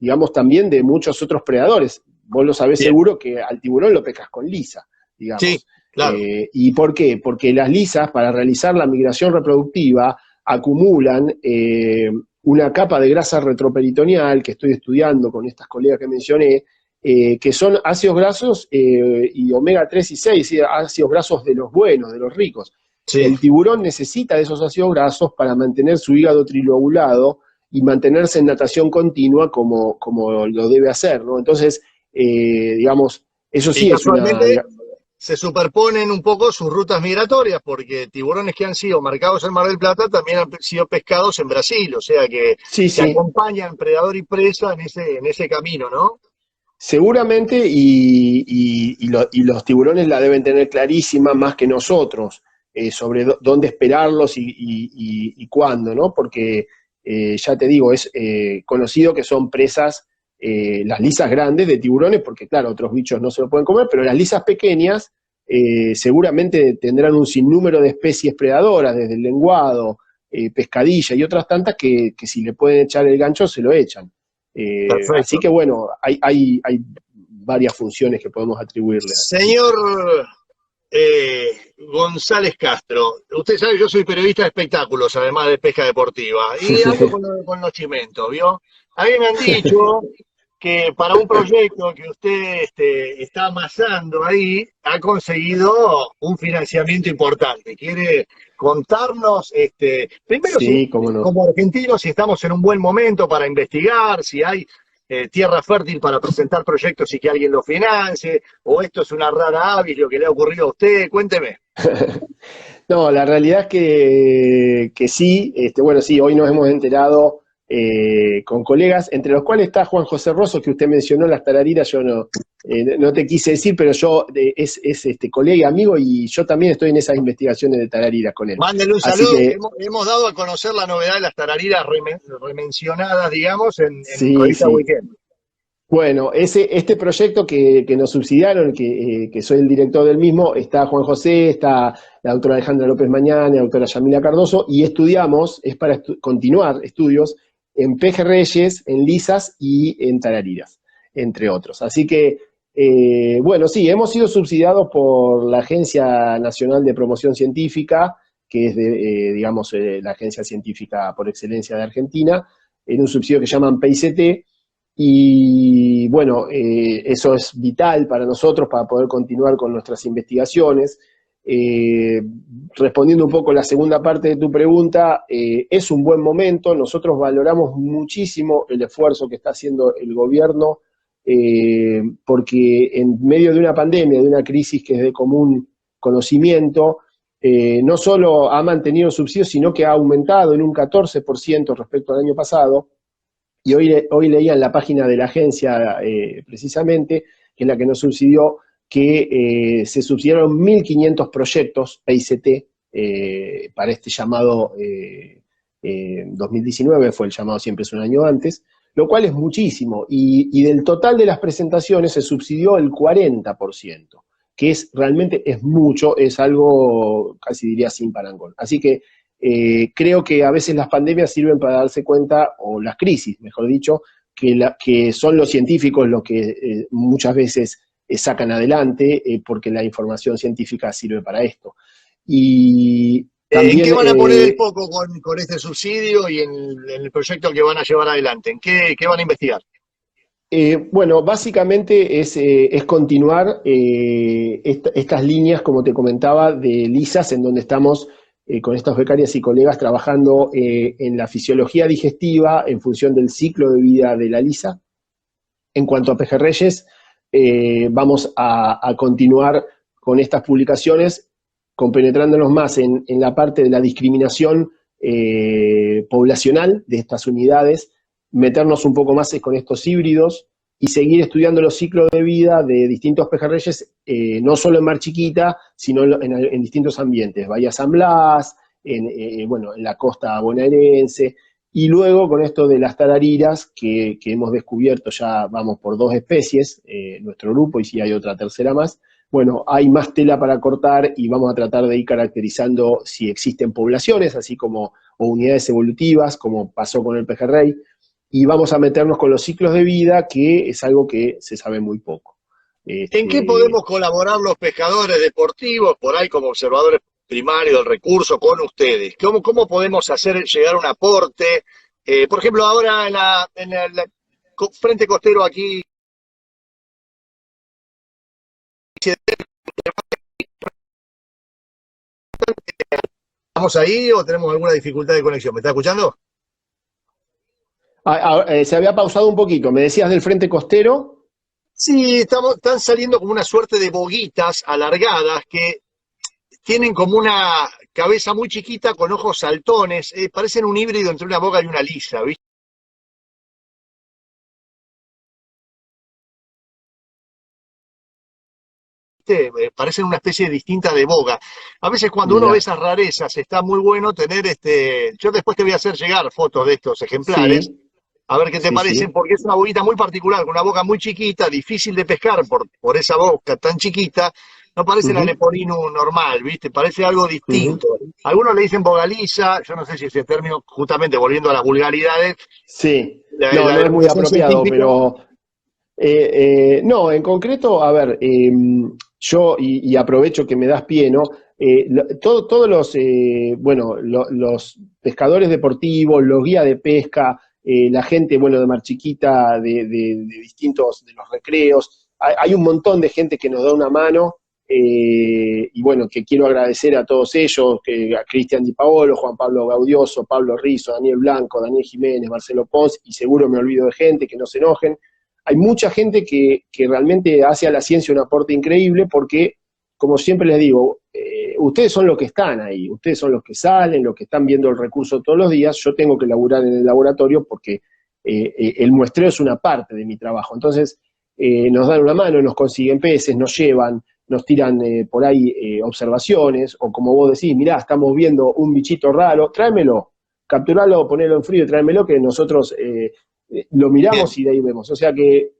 digamos, también de muchos otros predadores. Vos lo sabés seguro que al tiburón lo pescas con lisa, digamos. Sí, claro. ¿Y por qué? Porque las lisas, para realizar la migración reproductiva, acumulan una capa de grasa retroperitoneal, que estoy estudiando con estas colegas que mencioné, que son ácidos grasos y omega 3 y 6, ácidos grasos de los buenos, de los ricos. Sí. El tiburón necesita de esos ácidos grasos para mantener su hígado trilobulado y mantenerse en natación continua como lo debe hacer, ¿no? Entonces, digamos, eso sí es una... Se superponen un poco sus rutas migratorias, porque tiburones que han sido marcados en Mar del Plata también han sido pescados en Brasil, o sea que se acompañan predador y presa en ese camino, ¿no? Seguramente, y los tiburones la deben tener clarísima más que nosotros, sobre dónde esperarlos y cuándo, ¿no? Porque, ya te digo, es conocido que son presas las lisas grandes de tiburones, porque claro, otros bichos no se lo pueden comer, pero las lisas pequeñas seguramente tendrán un sinnúmero de especies predadoras, desde el lenguado, pescadilla y otras tantas que si le pueden echar el gancho, se lo echan. Así que bueno, hay varias funciones que podemos atribuirle. Señor González Castro, usted sabe que yo soy periodista de espectáculos, además de pesca deportiva, y ando con los chimentos, ¿vio? A mí me han dicho que para un proyecto que usted está amasando ahí, ha conseguido un financiamiento importante. ¿Quiere contarnos, primero, sí, cómo no, como argentinos, si estamos en un buen momento para investigar, si hay tierra fértil para presentar proyectos y que alguien lo financie, o esto es una rara avis lo que le ha ocurrido a usted? Cuénteme. No, la realidad es que sí, bueno, sí, hoy nos hemos enterado con colegas, entre los cuales está Juan José Rosso, que usted mencionó, las tarariras. Yo no te quise decir, pero yo es colega y amigo, y yo también estoy en esas investigaciones de tarariras con él. Mándenle un saludo, que hemos dado a conocer la novedad de las tarariras remencionadas, digamos, en Revista Weekend. Bueno, este proyecto que nos subsidiaron, que soy el director del mismo, está Juan José, está la doctora Alejandra López Mañana, la doctora Yamila Cardoso, y es para continuar estudios en pejerreyes, en lisas y en tarariras, entre otros. Así que, bueno, sí, hemos sido subsidiados por la Agencia Nacional de Promoción Científica, que es, digamos, la agencia científica por excelencia de Argentina, en un subsidio que llaman PICT, y bueno, eso es vital para nosotros para poder continuar con nuestras investigaciones. Respondiendo un poco la segunda parte de tu pregunta, es un buen momento. Nosotros valoramos muchísimo el esfuerzo que está haciendo el gobierno, porque en medio de una pandemia, de una crisis que es de común conocimiento, no solo ha mantenido subsidios, sino que ha aumentado en un 14% respecto al año pasado. Y hoy leía en la página de la agencia, precisamente, que es la que nos subsidió, que se subsidiaron 1.500 proyectos PICT para este llamado 2019, fue el llamado, siempre es un año antes, lo cual es muchísimo. Y del total de las presentaciones se subsidió el 40%, que realmente es mucho, es algo, casi diría, sin parangón. Así que creo que a veces las pandemias sirven para darse cuenta, o las crisis, mejor dicho, que son los científicos los que muchas veces sacan adelante, porque la información científica sirve para esto. Y también, ¿en qué van a poner el foco con este subsidio y en el proyecto que van a llevar adelante? ¿En qué van a investigar? Bueno, básicamente es continuar estas líneas, como te comentaba, de lisas, en donde estamos con estas becarias y colegas trabajando en la fisiología digestiva en función del ciclo de vida de la lisa. En cuanto a pejerreyes, vamos a continuar con estas publicaciones, compenetrándonos más en la parte de la discriminación poblacional de estas unidades, meternos un poco más con estos híbridos y seguir estudiando los ciclos de vida de distintos pejerreyes, no solo en Mar Chiquita, sino en distintos ambientes, Bahía San Blas, bueno, en la costa bonaerense, y luego con esto de las tarariras, que hemos descubierto ya, vamos por 2 especies, nuestro grupo, y si hay otra tercera más, bueno, hay más tela para cortar y vamos a tratar de ir caracterizando si existen poblaciones, así como o unidades evolutivas, como pasó con el pejerrey, y vamos a meternos con los ciclos de vida, que es algo que se sabe muy poco. ¿En qué podemos colaborar los pescadores deportivos, por ahí como observadores primarios del recurso, con ustedes? ¿Cómo podemos hacer llegar un aporte? Por ejemplo, ahora en el frente costero aquí, ¿estamos ahí o tenemos alguna dificultad de conexión? ¿Me está escuchando? Se había pausado un poquito, me decías del frente costero. Sí, están saliendo como una suerte de boguitas alargadas que tienen como una cabeza muy chiquita con ojos saltones, parecen un híbrido entre una boga y una lisa, ¿viste? Parecen una especie distinta de boga. A veces cuando uno Mirá. ve esas rarezas está muy bueno tener yo después te voy a hacer llegar fotos de estos ejemplares, Sí, a ver qué te sí, parecen, sí. porque es una boguita muy particular, con una boca muy chiquita, difícil de pescar por esa boca tan chiquita. No parece la Ujú, Leporino normal, ¿viste? Parece algo ujú. distinto. Algunos le dicen bogaliza, yo no sé si ese término, justamente volviendo a las vulgaridades, Sí, no, la no es muy denominación apropiado, científica. pero no, en concreto, a ver, yo, y aprovecho que me das pie, ¿no? Todos los, bueno, los pescadores deportivos, los guías de pesca, la gente, bueno, de Mar Chiquita, de distintos, de los recreos, hay un montón de gente que nos da una mano, y bueno, que quiero agradecer a todos ellos, a Cristian Di Paolo, Juan Pablo Gaudioso, Pablo Rizzo, Daniel Blanco, Daniel Jiménez, Marcelo Pons, y seguro me olvido de gente, que no se enojen. Hay mucha gente que realmente hace a la ciencia un aporte increíble porque, como siempre les digo, ustedes son los que están ahí, ustedes son los que salen, los que están viendo el recurso todos los días, yo tengo que laburar en el laboratorio porque el muestreo es una parte de mi trabajo. Entonces, nos dan una mano, nos consiguen peces, nos llevan, nos tiran por ahí observaciones, o como vos decís, mirá, estamos viendo un bichito raro, tráemelo, capturalo, ponelo en frío y tráemelo, que nosotros lo miramos Bien. y de ahí vemos. O sea que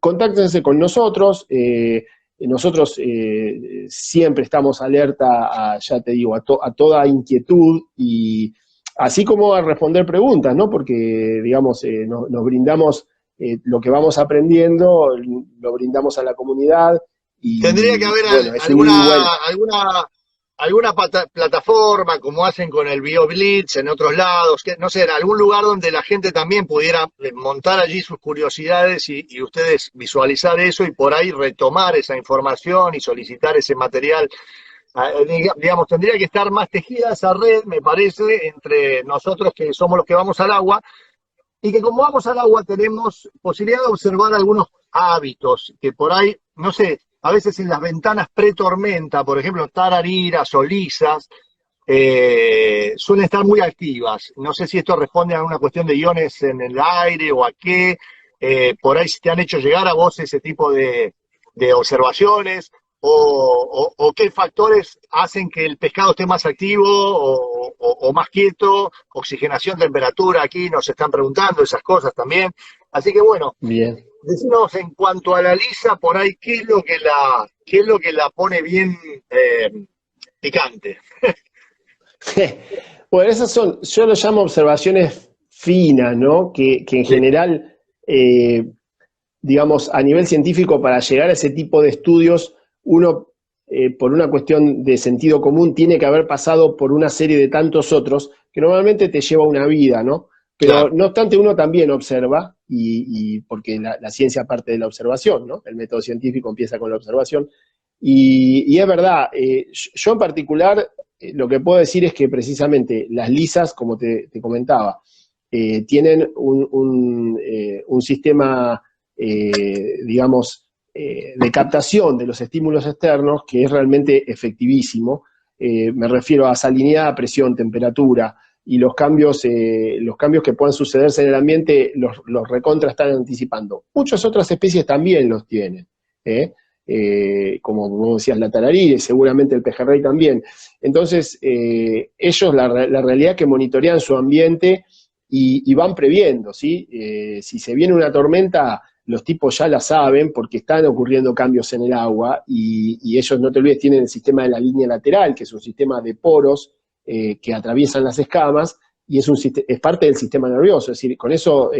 contáctense con nosotros, nosotros siempre estamos alerta a, ya te digo, a toda inquietud y así como a responder preguntas, ¿no? Porque, digamos, nos brindamos lo que vamos aprendiendo, lo brindamos a la comunidad Tendría que y haber bueno, es un ida y alguna, vuelta. plataforma, como hacen con el BioBlitz en otros lados, que no sé, algún lugar donde la gente también pudiera montar allí sus curiosidades y ustedes visualizar eso y por ahí retomar esa información y solicitar ese material. Digamos, tendría que estar más tejida esa red, me parece, entre nosotros que somos los que vamos al agua, y que como vamos al agua tenemos posibilidad de observar algunos hábitos que por ahí, no sé, a veces en las ventanas pre-tormenta, por ejemplo, tarariras o lisas, suelen estar muy activas. No sé si esto responde a una cuestión de iones en el aire o a qué. Por ahí si te han hecho llegar a vos ese tipo de observaciones o qué factores hacen que el pescado esté más activo o más quieto, oxigenación, temperatura, aquí nos están preguntando esas cosas también. Así que bueno, Bien. decimos en cuanto a la lisa, por ahí, qué es lo que la pone bien picante? Bueno, esas son, yo lo llamo observaciones finas, ¿no? Que en Sí, general, digamos, a nivel científico, para llegar a ese tipo de estudios, uno, por una cuestión de sentido común, tiene que haber pasado por una serie de tantos otros que normalmente te lleva una vida, ¿no? Pero claro. no obstante, uno también observa, y porque la ciencia parte de la observación, ¿no? El método científico empieza con la observación. Y es verdad, yo en particular lo que puedo decir es que precisamente las lisas, como te comentaba, tienen un sistema, digamos, de captación de los estímulos externos que es realmente efectivísimo. Me refiero a salinidad, presión, temperatura. y los cambios que puedan sucederse en el ambiente los recontra están anticipando. Muchas otras especies también los tienen, como vos decías, la tararire, seguramente el pejerrey también. Entonces, ellos la realidad es que monitorean su ambiente y van previendo, ¿sí? Si se viene una tormenta, los tipos ya la saben porque están ocurriendo cambios en el agua y ellos, no te olvides, tienen el sistema de la línea lateral, que es un sistema de poros que atraviesan las escamas y es parte del sistema nervioso, es decir, con eso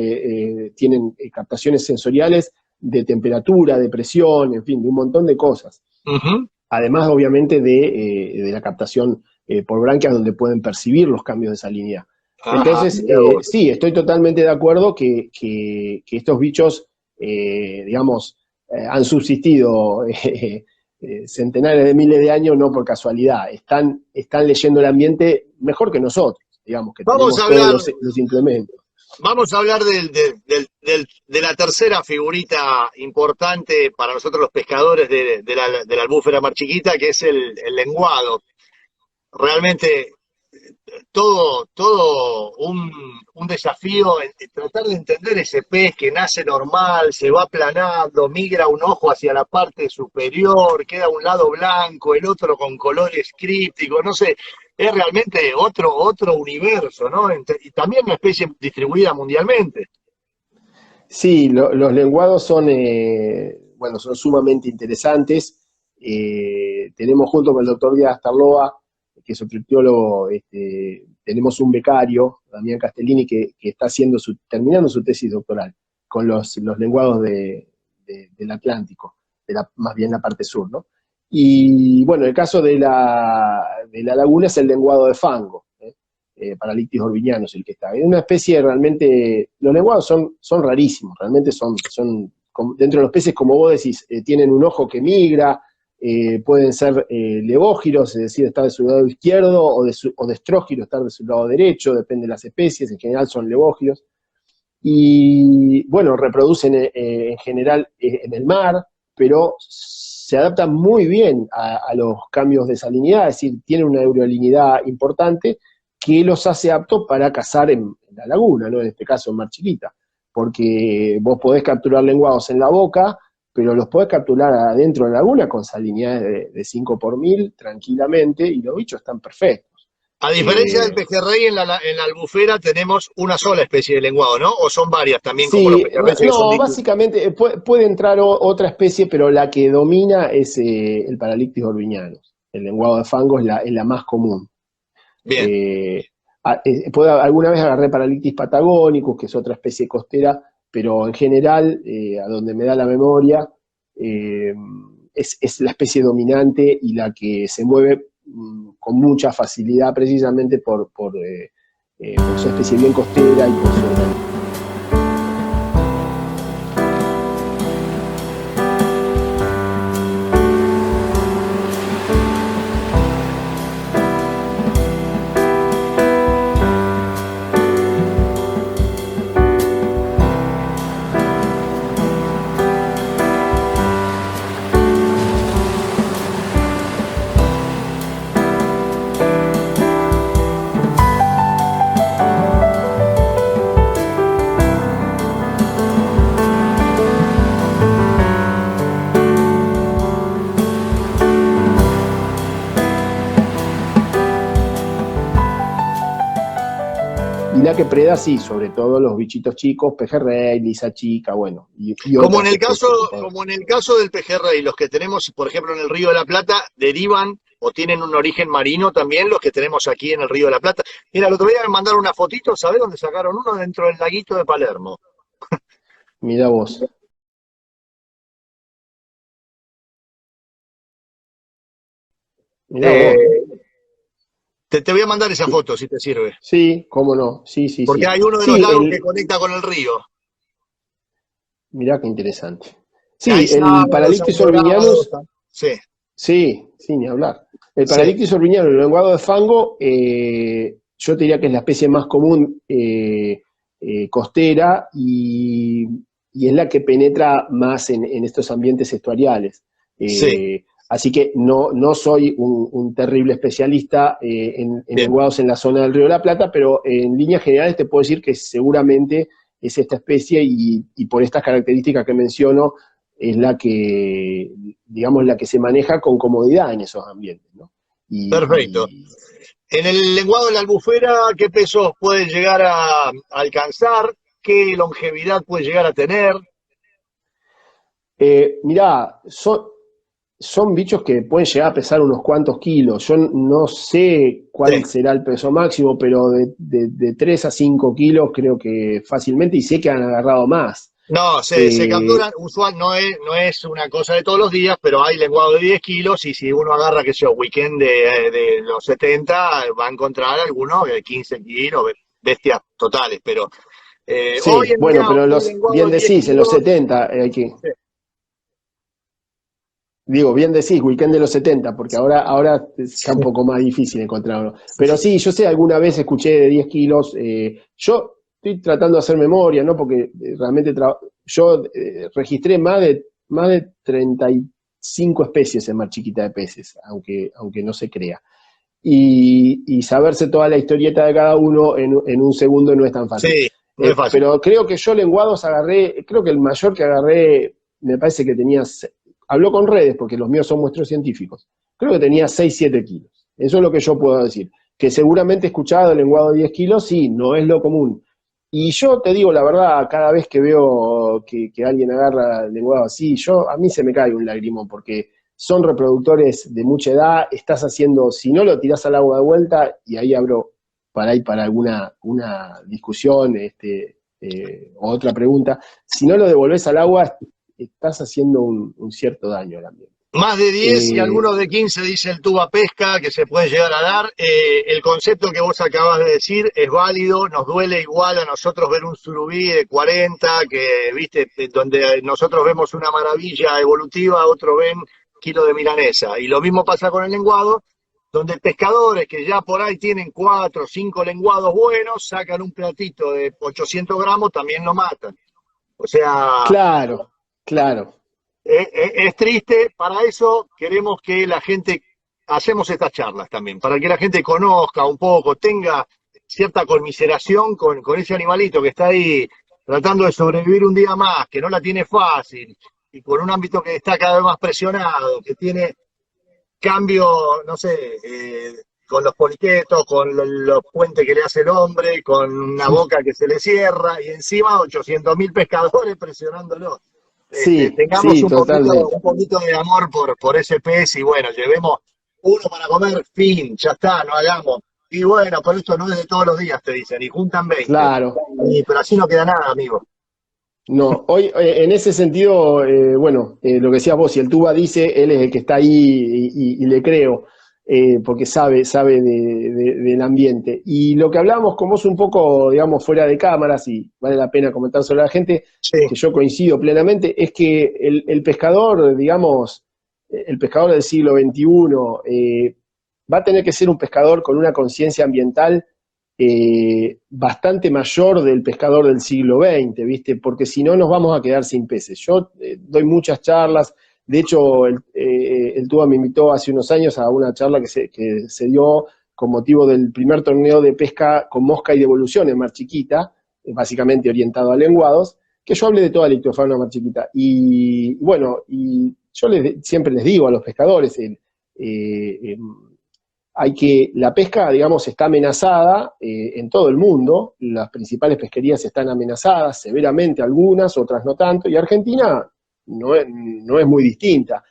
tienen captaciones sensoriales de temperatura, de presión, en fin, de un montón de cosas. Ujú. Además, obviamente, de la captación por branquias donde pueden percibir los cambios de salinidad. Entonces, Mirá vos. sí, estoy totalmente de acuerdo que estos bichos, digamos, han subsistido centenares de miles de años, no por casualidad. Están leyendo el ambiente mejor que nosotros, digamos, que Vamos a tenemos hablar, todos los implementos. vamos a hablar de la tercera figurita importante para nosotros los pescadores de la albúfera mar chiquita, que es el lenguado. Realmente todo un desafío en tratar de entender ese pez que nace normal, se va aplanando, migra un ojo hacia la parte superior, queda un lado blanco, el otro con colores crípticos, no sé, es realmente otro universo, ¿no? Y también una especie distribuida mundialmente. Sí, los lenguados son, bueno, son sumamente interesantes. Tenemos junto con el doctor Díaz Tarloa, que es otro ictiólogo, tenemos un becario, Damián Castellini, que está terminando su tesis doctoral con los lenguados del Atlántico, más bien la parte sur, ¿no? Y bueno, el caso de la laguna es el lenguado de fango, Paralictis orbiñanos, el que está. Es una especie realmente, los lenguados son rarísimos, realmente son dentro de los peces, como vos decís, tienen un ojo que migra, pueden ser levógiros, es decir, estar de su lado izquierdo, o destrógiros, estar de su lado derecho, depende de las especies, en general son levógiros. Y bueno, reproducen en general en el mar, pero se adaptan muy bien a los cambios de salinidad, es decir, tienen una aerolinidad importante que los hace aptos para cazar en la laguna, ¿no? En este caso en mar chiquita, porque vos podés capturar lenguados en la boca, pero los podés capturar adentro de la laguna con salinidades de 5 por 1000 tranquilamente, y los bichos están perfectos. A diferencia del pejerrey, en la albufera tenemos una sola especie de lenguado, ¿no? ¿O son varias también, como los Sí, pejerreyes que son no, distintos? básicamente puede entrar otra especie, pero la que domina es el Paralictis orbiñanus. El lenguado de fango es la más común. Bien. Alguna vez agarré Paralictis patagónicus, que es otra especie costera, pero en general, a donde me da la memoria, es la especie dominante y la que se mueve con mucha facilidad, precisamente por su especie bien costera y por su... Y la que preda, sí, sobre todo los bichitos chicos, pejerrey, lisa chica, bueno. Como en otras el caso, especies. como en el caso del pejerrey, los que tenemos, por ejemplo, en el Río de la Plata, derivan o tienen un origen marino también, los que tenemos aquí en el Río de la Plata. Mira, el otro día me mandaron una fotito, ¿sabés dónde sacaron uno? Dentro del laguito de Palermo. Mirá vos. Mirá Eh, vos. te voy a mandar esa foto, si te sirve. Sí, cómo no. Sí, sí, Porque sí. hay uno de los Sí, lagos que conecta con el río. mirá qué interesante. Hay Sí, el sábalos, Paralictis hay dorados. orbiñanus, Sí, sí, sí, ni hablar. El sí. Paralictis orbiñanus, el lenguado de fango, yo te diría que es la especie más común costera y es la que penetra más en estos ambientes estuariales. Sí. Así que no soy un terrible especialista en lenguados en la zona del Río de la Plata, pero en líneas generales te puedo decir que seguramente es esta especie y por estas características que menciono es la que, digamos, la que se maneja con comodidad en esos ambientes, ¿no? Perfecto. En el lenguado de la Albufera, ¿qué pesos pueden llegar a alcanzar? ¿Qué longevidad puede llegar a tener? Mirá, son bichos que pueden llegar a pesar unos cuantos kilos. Yo no sé cuál Sí. será el peso máximo, pero de 3 a 5 kilos creo que fácilmente, y sé que han agarrado más. No, se Eh, capturan, usual, no es una cosa de todos los días, pero hay lenguado de 10 kilos y si uno agarra, qué sé yo, weekend de los 70, va a encontrar algunos de 15 kilos, bestias totales, pero hoy sí, en bueno, día pero un lenguado bien de 10 decís, en los kilos, 70 hay que... Digo, bien decís, weekend de los 70, porque ahora está un poco más difícil encontrarlo. Pero sí, yo sé, alguna vez escuché de 10 kilos. Yo estoy tratando de hacer memoria, ¿no? Porque realmente yo registré más de 35 especies en Mar Chiquita de peces, aunque no se crea. Y saberse toda la historieta de cada uno en un segundo no es tan fácil. sí, no es fácil. Pero creo que yo lenguados agarré, creo que el mayor que agarré, me parece que tenía, habló con redes, porque los míos son muestros científicos, creo que tenía 6 7 kilos. Eso es lo que yo puedo decir. Que seguramente he escuchado el lenguado de 10 kilos, sí, no es lo común. Y yo te digo la verdad, cada vez que veo que alguien agarra el lenguado así, a mí se me cae un lagrimón, porque son reproductores de mucha edad, estás haciendo, si no lo tirás al agua de vuelta, y ahí abro para alguna una discusión o otra pregunta, si no lo devolvés al agua, estás haciendo un cierto daño al ambiente. Más de 10 y Eh, algunos de 15 dice el tuba pesca que se puede llegar a dar. El concepto que vos acabas de decir es válido, nos duele igual a nosotros ver un surubí de 40, que viste, donde nosotros vemos una maravilla evolutiva, otros ven kilo de milanesa. Y lo mismo pasa con el lenguado, donde pescadores que ya por ahí tienen 4 o 5 lenguados buenos, sacan un platito de 800 gramos, también lo matan. O sea, claro, claro. es triste, para eso queremos que la gente, hacemos estas charlas también, para que la gente conozca un poco, tenga cierta conmiseración con ese animalito que está ahí tratando de sobrevivir un día más, que no la tiene fácil, y con un ámbito que está cada vez más presionado, que tiene cambio, no sé, con los poliquetos, con los puentes que le hace el hombre, con una boca que se le cierra, y encima 800.000 pescadores presionándolo. Sí, Tengamos sí, un totalmente. poquito de amor por ese pez y bueno, llevemos uno para comer, fin, ya está, no hagamos. Y bueno, pero esto no es de todos los días, te dicen, y juntan 20. Claro. Pero así no queda nada, amigo. No, hoy en ese sentido, bueno, lo que decías vos, si el Tuba dice, él es el que está ahí y le creo, porque sabe del ambiente. Y lo que hablábamos con vos un poco, digamos, fuera de cámaras, y vale la pena comentar sobre la gente, Sí, que yo coincido plenamente, es que el pescador, digamos, el pescador del siglo XXI, va a tener que ser un pescador con una conciencia ambiental bastante mayor del pescador del siglo XX, ¿viste? Porque si no nos vamos a quedar sin peces. Yo doy muchas charlas, de hecho el Tuba me invitó hace unos años a una charla que se dio con motivo del primer torneo de pesca con mosca y devolución en Mar Chiquita, básicamente orientado a lenguados, que yo hablé de toda la ictiofauna Mar Chiquita. Y bueno, y yo siempre les digo a los pescadores, la pesca, digamos, está amenazada en todo el mundo, las principales pesquerías están amenazadas, severamente algunas, otras no tanto, y Argentina no es muy distinta.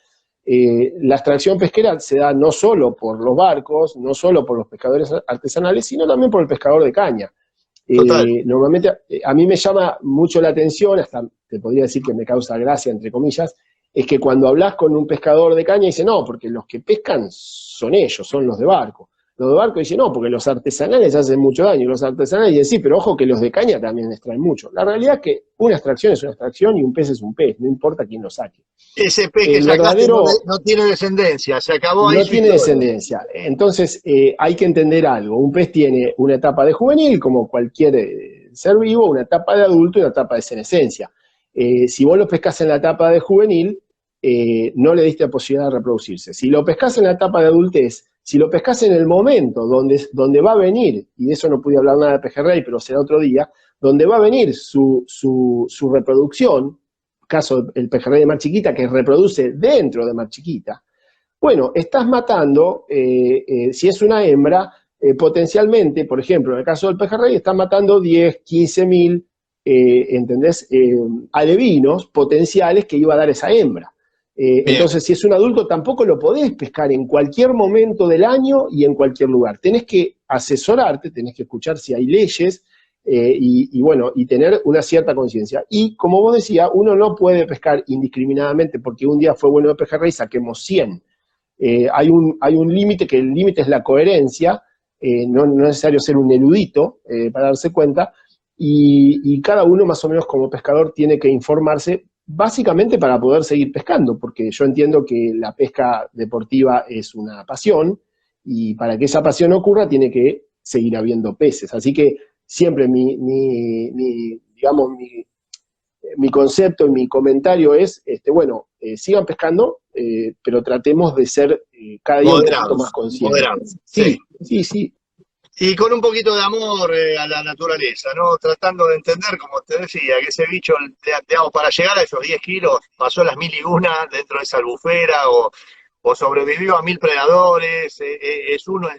La extracción pesquera se da no solo por los barcos, no solo por los pescadores artesanales, sino también por el pescador de caña. total. Normalmente a mí me llama mucho la atención, hasta te podría decir que me causa gracia, entre comillas, es que cuando hablas con un pescador de caña dice, no, porque los que pescan son ellos, son los de barco. Los de barco dicen, no, porque los artesanales hacen mucho daño. Y los artesanales dicen, sí, pero ojo que los de caña también extraen mucho. La realidad es que una extracción es una extracción y un pez es un pez, no importa quién lo saque. Ese pez que El sacaste no, verdadero no tiene descendencia, se acabó ahí no su tiene historia. descendencia. Entonces, hay que entender algo. Un pez tiene una etapa de juvenil, como cualquier ser vivo, una etapa de adulto y una etapa de senescencia. Si vos lo pescas en la etapa de juvenil, no le diste la posibilidad de reproducirse. Si lo pescás en la etapa de adultez, si lo pescás en el momento donde va a venir, y de eso no pude hablar nada de pejerrey, pero será otro día, donde va a venir su reproducción, caso el pejerrey de mar chiquita, que reproduce dentro de mar chiquita, bueno, estás matando, si es una hembra, potencialmente, por ejemplo, en el caso del pejerrey, estás matando 10, 15 mil, ¿entendés? Alevinos potenciales que iba a dar esa hembra. Entonces, si es un adulto, tampoco lo podés pescar en cualquier momento del año y en cualquier lugar. Tenés que asesorarte, tenés que escuchar si hay leyes y tener una cierta conciencia. Y como vos decías, uno no puede pescar indiscriminadamente porque un día fue bueno de pejerrey, saquemos 100. Hay un límite, que el límite es la coherencia, no es necesario ser un erudito para darse cuenta, y cada uno más o menos como pescador tiene que informarse básicamente para poder seguir pescando, porque yo entiendo que la pesca deportiva es una pasión, y para que esa pasión ocurra tiene que seguir habiendo peces. Así que siempre mi concepto y mi comentario es, sigan pescando, pero tratemos de ser cada día un poquito más conscientes. Moderados. Sí. Y con un poquito de amor a la naturaleza, ¿no? Tratando de entender, como te decía, que ese bicho, digamos, para llegar a esos 10 kilos, pasó las 1001 dentro de esa albufera, o sobrevivió a 1000 predadores, es uno en,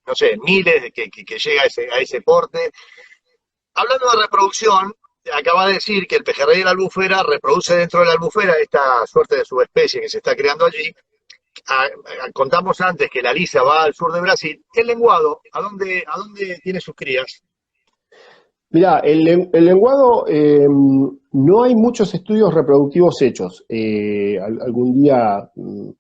no sé, miles que llega a ese porte. Hablando de reproducción, acaba de decir que el pejerrey de la albufera reproduce dentro de la albufera esta suerte de subespecie que se está creando allí. Contamos antes que la lisa va al sur de Brasil. El lenguado, ¿a dónde tiene sus crías? Mirá, el lenguado, no hay muchos estudios reproductivos hechos. Algún día,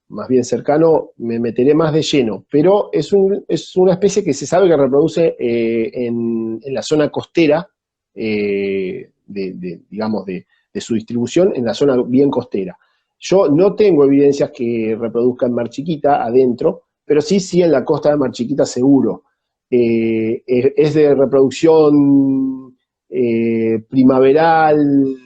más bien cercano, me meteré más de lleno, pero es una especie que se sabe que reproduce en la zona costera, digamos, de su distribución, en la zona bien costera. Yo no tengo evidencias que reproduzca en Mar Chiquita adentro, pero sí en la costa de Mar Chiquita seguro. Es de reproducción primaveral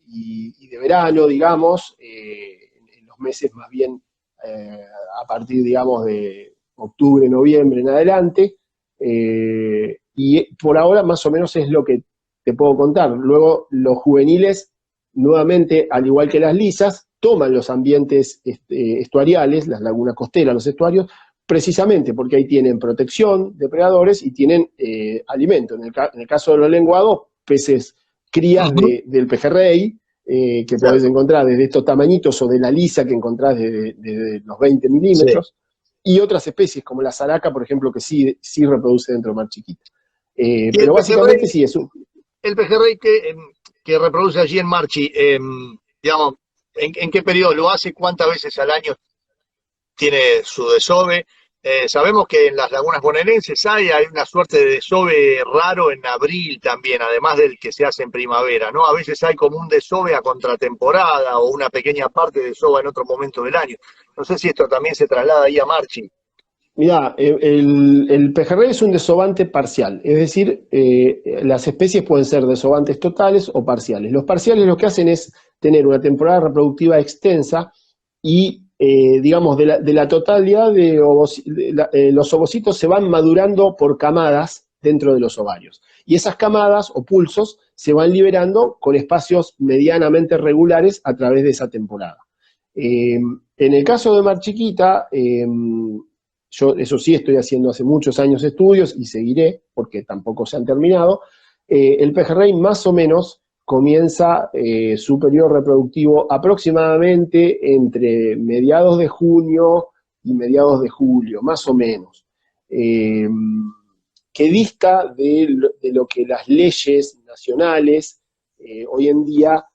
y de verano, digamos, en los meses más bien a partir, digamos, de octubre, noviembre en adelante, y por ahora más o menos es lo que te puedo contar. Luego los juveniles, nuevamente, al igual que las lisas, toman los ambientes estuariales, las lagunas costeras, los estuarios, precisamente porque ahí tienen protección de predadores y tienen alimento. En el caso de los lenguados, peces crías del pejerrey, que podés encontrar desde estos tamañitos, o de la lisa que encontrás de los 20 milímetros, y otras especies como la zaraca, por ejemplo, que sí reproduce dentro de Mar Chiquita. Pero básicamente sí es un... El pejerrey que reproduce allí en Marchi, digamos, ¿en qué periodo lo hace? ¿Cuántas veces al año tiene su desove? Sabemos que en las lagunas bonaerenses hay una suerte de desove raro en abril también, además del que se hace en primavera, ¿no? A veces hay como un desove a contratemporada o una pequeña parte de desova en otro momento del año. No sé si esto también se traslada ahí a Marchi. Mirá, el pejerrey es un desovante parcial, es decir, las especies pueden ser desovantes totales o parciales. Los parciales lo que hacen es tener una temporada reproductiva extensa y, digamos, de la totalidad de los ovocitos se van madurando por camadas dentro de los ovarios. Y esas camadas o pulsos se van liberando con espacios medianamente regulares a través de esa temporada. En el caso de Mar Chiquita, yo eso sí estoy haciendo hace muchos años estudios y seguiré, porque tampoco se han terminado. El pejerrey más o menos comienza su periodo reproductivo aproximadamente entre mediados de junio y mediados de julio, más o menos. Que dista de lo que las leyes nacionales hoy en día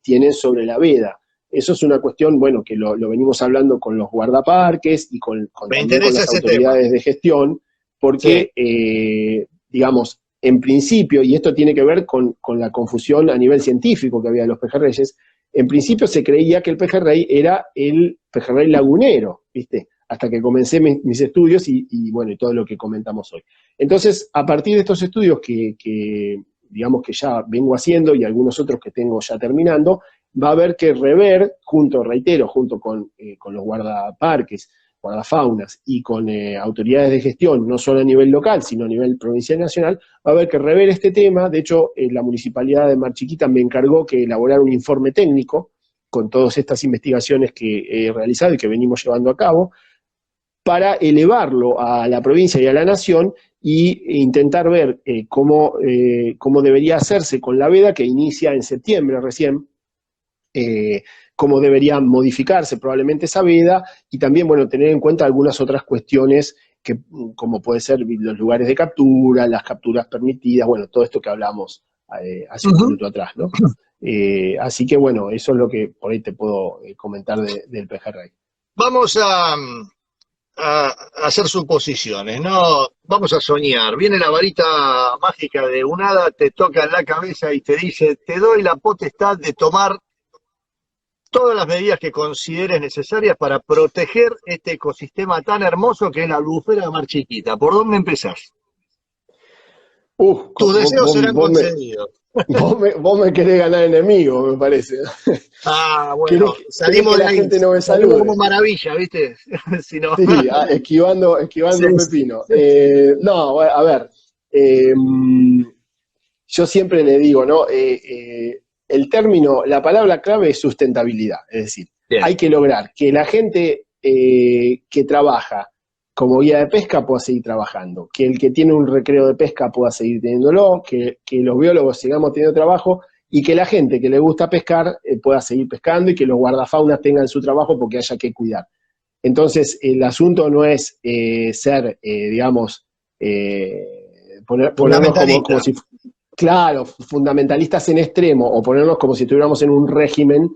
tienen sobre la veda. Eso es una cuestión, bueno, que lo venimos hablando con los guardaparques y con las autoridades de gestión, porque, digamos, en principio, y esto tiene que ver con la confusión a nivel científico que había de los pejerreyes, en principio se creía que el pejerrey era el pejerrey lagunero, ¿viste? Hasta que comencé mis estudios y bueno, y todo lo que comentamos hoy. Entonces, a partir de estos estudios que digamos que ya vengo haciendo y algunos otros que tengo ya terminando, va a haber que rever, reitero, junto con los guardaparques, guardafaunas y con autoridades de gestión, no solo a nivel local, sino a nivel provincial y nacional, va a haber que rever este tema. De hecho, la Municipalidad de Mar Chiquita me encargó que elaborara un informe técnico con todas estas investigaciones que he realizado y que venimos llevando a cabo, para elevarlo a la provincia y a la nación e intentar ver cómo debería hacerse con la veda, que inicia en septiembre recién, cómo debería modificarse probablemente esa veda, y también, bueno, tener en cuenta algunas otras cuestiones que, como puede ser los lugares de captura, las capturas permitidas, bueno, todo esto que hablamos hace un minuto atrás, ¿no? Así que, bueno, eso es lo que por ahí te puedo comentar del pejerrey. Vamos a hacer suposiciones, ¿no? Vamos a soñar. Viene la varita mágica de un hada, te toca en la cabeza y te dice, te doy la potestad de tomar todas las medidas que consideres necesarias para proteger este ecosistema tan hermoso que es la albufera de Mar Chiquita. ¿Por dónde empezás? Tus deseos serán concedidos. Vos me querés ganar enemigo, me parece. Ah, bueno, salimos que la de ahí, gente no me salimos salude. como maravilla, ¿viste? Si no... Sí, esquivando Sí, un pepino. No, a ver, yo siempre le digo, ¿no? La palabra clave es sustentabilidad, es decir, bien. Hay que lograr que la gente que trabaja como guía de pesca pueda seguir trabajando, que el que tiene un recreo de pesca pueda seguir teniéndolo, que los biólogos sigamos teniendo trabajo, y que la gente que le gusta pescar pueda seguir pescando, y que los guardafaunas tengan su trabajo porque haya que cuidar. Entonces, el asunto no es digamos, ponernos como si... Claro, fundamentalistas en extremo, o ponernos como si estuviéramos en un régimen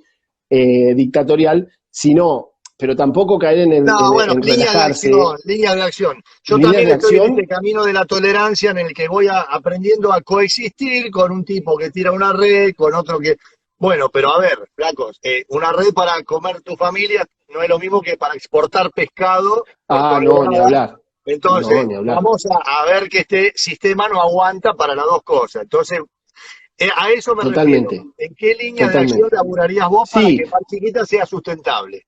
dictatorial, sino, pero tampoco caer en relajarse. Línea de acción. Yo también estoy en este camino de la tolerancia en el que voy aprendiendo a coexistir con un tipo que tira una red, con otro que... Bueno, pero a ver, flacos, una red para comer tu familia no es lo mismo que para exportar pescado. No, ni hablar. Entonces, vamos a ver que este sistema no aguanta para las dos cosas. Entonces, a eso me refiero. ¿En qué línea de acción laburarías vos para que Mar Chiquita sea sustentable?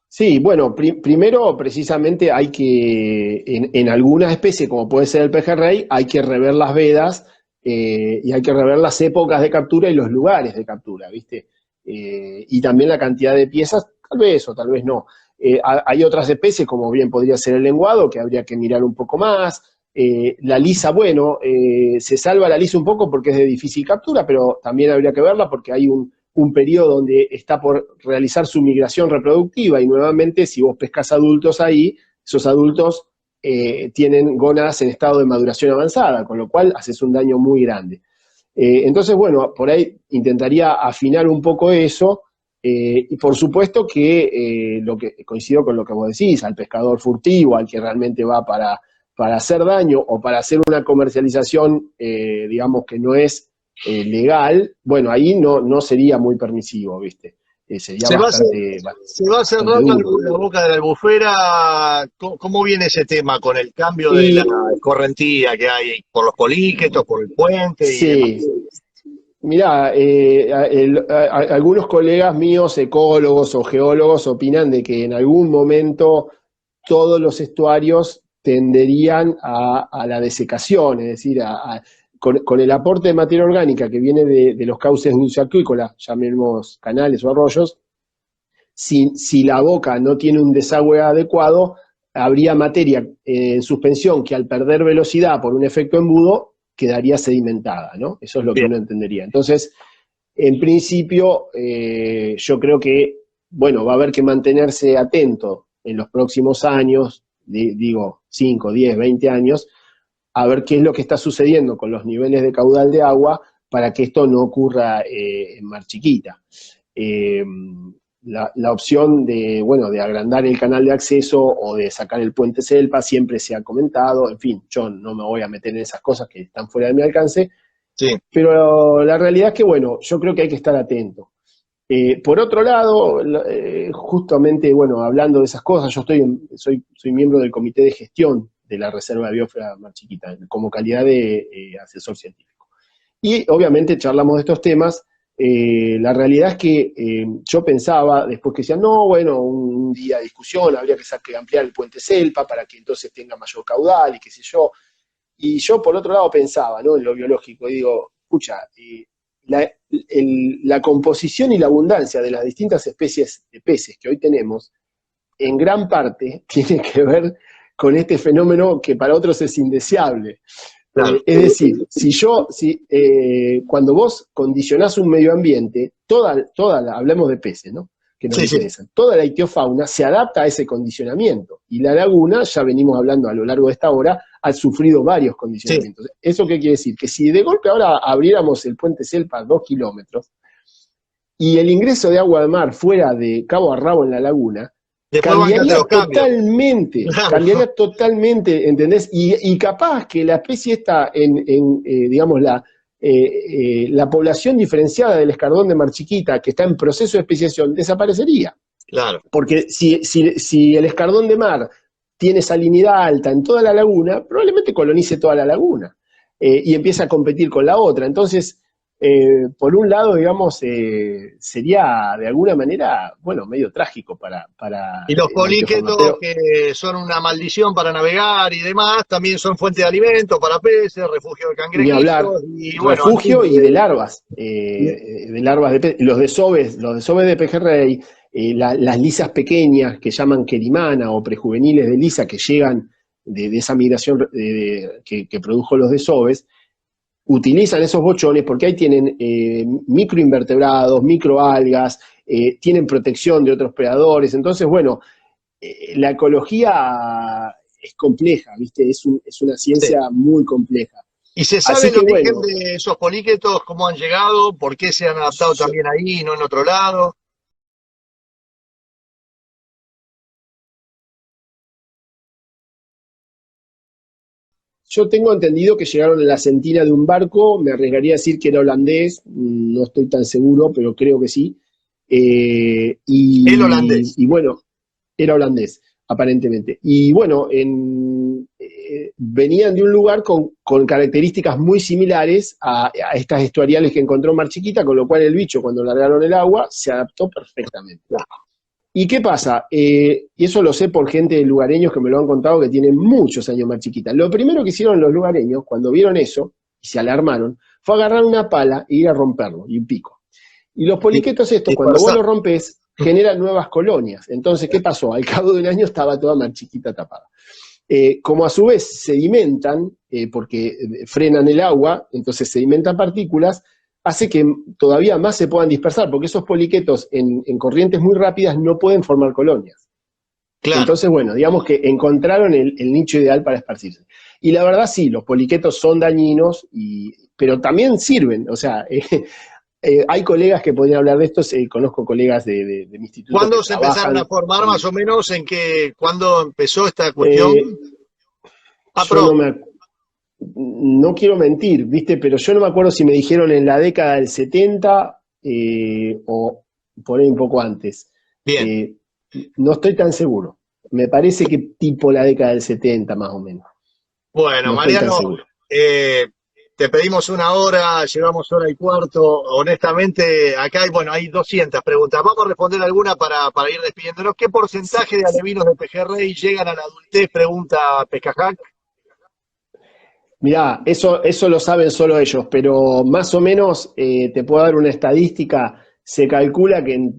Sí, bueno, primero precisamente hay que, en algunas especies, como puede ser el pejerrey, hay que rever las vedas y hay que rever las épocas de captura y los lugares de captura, ¿viste? Y también la cantidad de piezas, tal vez o tal vez no. Hay otras especies, como bien podría ser el lenguado, que habría que mirar un poco más. La lisa, bueno, se salva la lisa un poco porque es de difícil captura, pero también habría que verla porque hay un periodo donde está por realizar su migración reproductiva, y nuevamente, si vos pescás adultos ahí, esos adultos tienen gónadas en estado de maduración avanzada, con lo cual haces un daño muy grande. Entonces, bueno, por ahí intentaría afinar un poco eso. Y por supuesto que coincido con lo que vos decís, al pescador furtivo, al que realmente va para hacer daño o para hacer una comercialización, digamos, que no es legal, bueno, ahí no sería muy permisivo, ¿viste? Sería se va a cerrar la boca de la albufera. ¿Cómo viene ese tema con el cambio de la correntía que hay por los poliquetos, por el puente? Sí. Mirá, algunos colegas míos, ecólogos o geólogos, opinan de que en algún momento todos los estuarios tenderían a la desecación, es decir, con el aporte de materia orgánica que viene de los cauces dulceacuícolas, llamemos canales o arroyos, si la boca no tiene un desagüe adecuado, habría materia en suspensión que, al perder velocidad por un efecto embudo, quedaría sedimentada, ¿no? Eso es lo que uno entendería. Entonces, en principio, yo creo que, bueno, va a haber que mantenerse atento en los próximos años, digo 5, 10, 20 años, a ver qué es lo que está sucediendo con los niveles de caudal de agua para que esto no ocurra en Mar Chiquita. La opción de agrandar el canal de acceso o de sacar el puente Selpa siempre se ha comentado. En fin, yo no me voy a meter en esas cosas que están fuera de mi alcance, pero la realidad es que, bueno, yo creo que hay que estar atento. Por otro lado, justamente, bueno, hablando de esas cosas, yo soy miembro del comité de gestión de la Reserva de Biosfera Mar Chiquita, como calidad de asesor científico. Y obviamente charlamos de estos temas La realidad es que yo pensaba, después que decían, no, bueno, un día de discusión, habría que ampliar el puente Selpa para que entonces tenga mayor caudal y qué sé yo. Y yo, por otro lado, pensaba, ¿no? En lo biológico, y digo, escucha, la composición y la abundancia de las distintas especies de peces que hoy tenemos, en gran parte, tiene que ver con este fenómeno que para otros es indeseable. Claro. Es decir, cuando vos condicionás un medio ambiente, hablemos de peces, ¿no? Que nos interesan. Toda la ictiofauna se adapta a ese condicionamiento. Y la laguna, ya venimos hablando a lo largo de esta hora, ha sufrido varios condicionamientos. Sí. ¿Eso qué quiere decir? Que si de golpe ahora abriéramos el puente Selpa 2 kilómetros y el ingreso de agua de mar fuera de cabo a rabo en la laguna, cambiaría totalmente, ¿entendés? Y capaz que la especie está digamos, la población diferenciada del escardón de mar chiquita, que está en proceso de especiación, desaparecería. Claro. Porque si el escardón de mar tiene salinidad alta en toda la laguna, probablemente colonice toda la laguna y empieza a competir con la otra. Entonces, por un lado, digamos, sería de alguna manera, bueno, medio trágico para y los poliquetos, que son una maldición para navegar y demás, también son fuente de alimento para peces, refugio de cangrejos. Y bueno, refugio y de larvas, de peces. Los desoves de pejerrey, las lisas pequeñas que llaman querimana o prejuveniles de lisa que llegan de esa migración que produjo los desoves, utilizan esos bochones porque ahí tienen microinvertebrados, microalgas, tienen protección de otros predadores. Entonces, bueno, la ecología es compleja, ¿viste? Es una ciencia muy compleja. ¿Y se sabe el origen de esos poliquetos, cómo han llegado, por qué se han adaptado también ahí y no en otro lado? Yo tengo entendido que llegaron a la sentina de un barco, me arriesgaría a decir que era holandés, no estoy tan seguro, pero creo que sí. El holandés. Y bueno, era holandés, aparentemente. Y bueno, venían de un lugar con características muy similares a estas estuariales que encontró Mar Chiquita, con lo cual el bicho, cuando largaron el agua, se adaptó perfectamente. ¿Y qué pasa? Y eso lo sé por gente de lugareños que me lo han contado que tienen muchos años Mar Chiquita. Lo primero que hicieron los lugareños, cuando vieron eso, y se alarmaron, fue agarrar una pala e ir a romperlo, y un pico. Y los poliquetos estos, cuando vos lo rompés, generan nuevas colonias. Entonces, ¿qué pasó? Al cabo de un año estaba toda Mar Chiquita tapada. Como a su vez sedimentan, porque frenan el agua, entonces sedimentan partículas, hace que todavía más se puedan dispersar, porque esos poliquetos en corrientes muy rápidas no pueden formar colonias. Claro. Entonces, bueno, digamos que encontraron el nicho ideal para esparcirse. Y la verdad sí, los poliquetos son dañinos, pero también sirven, o sea, hay colegas que podrían hablar de esto, conozco colegas de mi instituto. ¿Cuándo se empezaron a formar más o menos? ¿Cuándo empezó esta cuestión? No quiero mentir, ¿viste? Pero yo no me acuerdo si me dijeron en la década del 70 o por ahí un poco antes. Bien. No estoy tan seguro. Me parece que tipo la década del 70 más o menos. Bueno, no Mariano, te pedimos una hora, llevamos hora y cuarto. Honestamente, acá hay 200 preguntas. Vamos a responder alguna para ir despidiéndonos. ¿Qué porcentaje de alevinos de pejerrey llegan a la adultez? Pregunta Pescajac. Mirá, eso lo saben solo ellos, pero más o menos te puedo dar una estadística. Se calcula que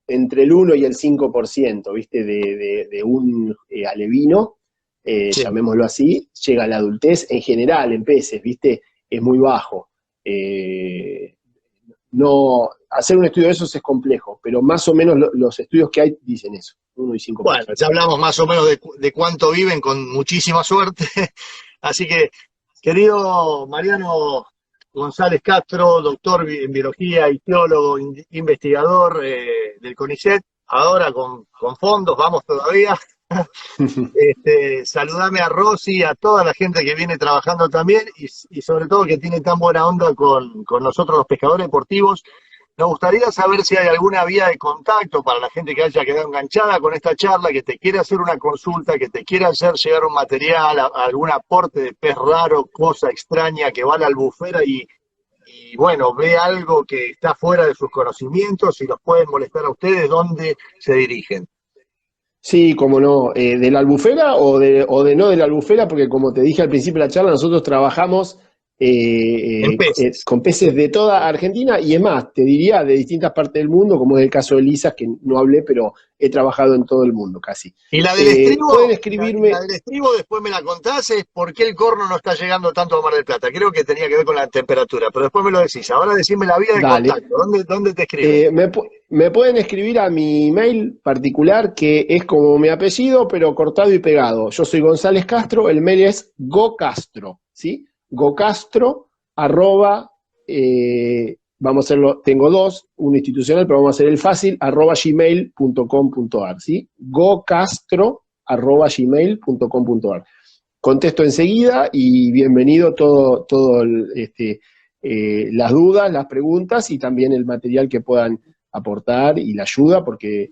entre el 1 y el 5%, ¿viste? De un alevino, sí, llamémoslo así, llega a la adultez en general en peces, ¿viste? Es muy bajo. No, hacer un estudio de esos es complejo, pero más o menos los estudios que hay dicen eso, 1 y 5%. Bueno, ya hablamos más o menos de cuánto viven con muchísima suerte. Así que, querido Mariano González Castro, doctor en biología, ictiólogo, investigador del CONICET, ahora con fondos, vamos todavía. Saludame a Rosy, a toda la gente que viene trabajando también y sobre todo que tiene tan buena onda con nosotros los pescadores deportivos. Nos gustaría saber si hay alguna vía de contacto para la gente que haya quedado enganchada con esta charla, que te quiera hacer una consulta, que te quiera hacer llegar un material, algún aporte de pez raro, cosa extraña que va a la albufera y y bueno, ve algo que está fuera de sus conocimientos y los pueden molestar a ustedes, ¿dónde se dirigen? Sí, como no, de la Albufera o de no de la Albufera, porque como te dije al principio de la charla, nosotros trabajamos En peces. con peces de toda Argentina y es más, te diría de distintas partes del mundo, como es el caso de Lisa, que no hablé, pero he trabajado en todo el mundo casi. Y Pueden la escribirme, del estribo después me la contás, es por qué el corno no está llegando tanto a Mar del Plata. Creo que tenía que ver con la temperatura, pero después me lo decís. Ahora decime la vía de dale. contacto, ¿dónde te escriben? Me pueden escribir a mi email particular, que es como mi apellido, pero cortado y pegado. Yo soy González Castro, el mail es gocastro, ¿sí? Gocastro, arroba, vamos a hacerlo, tengo dos, uno institucional, pero vamos a hacer el fácil, arroba gmail.com.ar, ¿sí? Gocastro, arroba gmail.com.ar. Contesto enseguida y bienvenido todo las dudas, las preguntas y también el material que puedan aportar y la ayuda, porque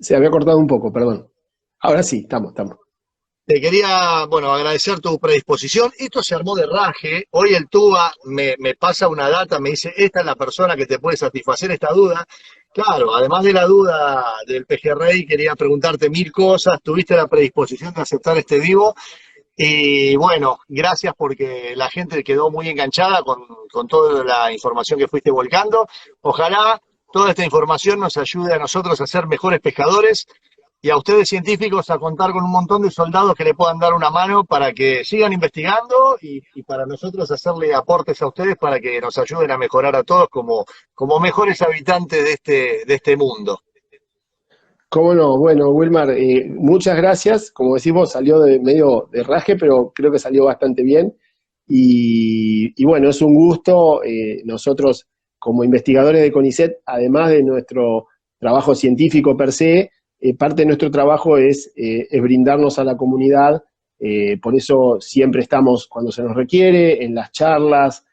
se había cortado un poco, perdón. Ahora sí, estamos. Te quería, bueno, agradecer tu predisposición. Esto se armó de raje. Hoy el TUBA me pasa una data, me dice, esta es la persona que te puede satisfacer esta duda. Claro, además de la duda del pejerrey, quería preguntarte mil cosas. Tuviste la predisposición de aceptar este vivo. Y bueno, gracias porque la gente quedó muy enganchada con toda la información que fuiste volcando. Ojalá toda esta información nos ayude a nosotros a ser mejores pescadores y a ustedes científicos a contar con un montón de soldados que le puedan dar una mano para que sigan investigando y para nosotros hacerle aportes a ustedes para que nos ayuden a mejorar a todos como mejores habitantes de este mundo. ¿Cómo no? Bueno, Wilmar, muchas gracias. Como decimos, salió de medio de raje, pero creo que salió bastante bien. Y bueno, es un gusto. Nosotros, como investigadores de CONICET, además de nuestro trabajo científico per se, parte de nuestro trabajo es brindarnos a la comunidad. Por eso siempre estamos, cuando se nos requiere, en las charlas,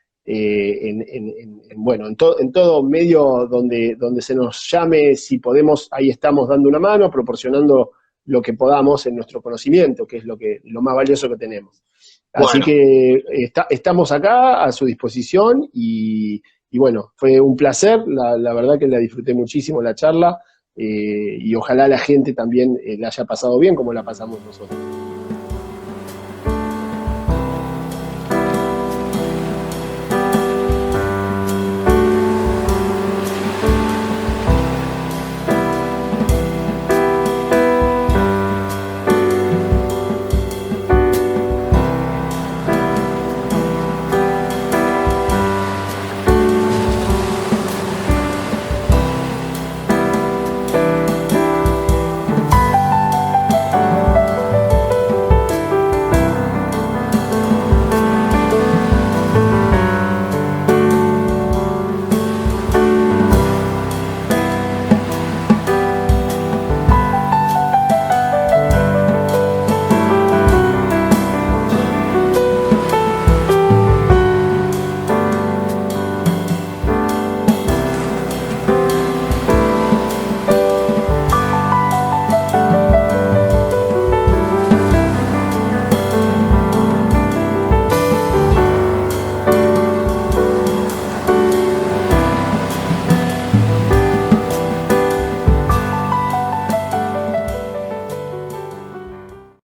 bueno, en todo medio donde se nos llame, si podemos, ahí estamos dando una mano, proporcionando lo que podamos en nuestro conocimiento, que es lo más valioso que tenemos. Así Bueno, que estamos acá a su disposición y bueno, fue un placer, la verdad que la disfruté muchísimo la charla y ojalá la gente también la haya pasado bien como la pasamos nosotros.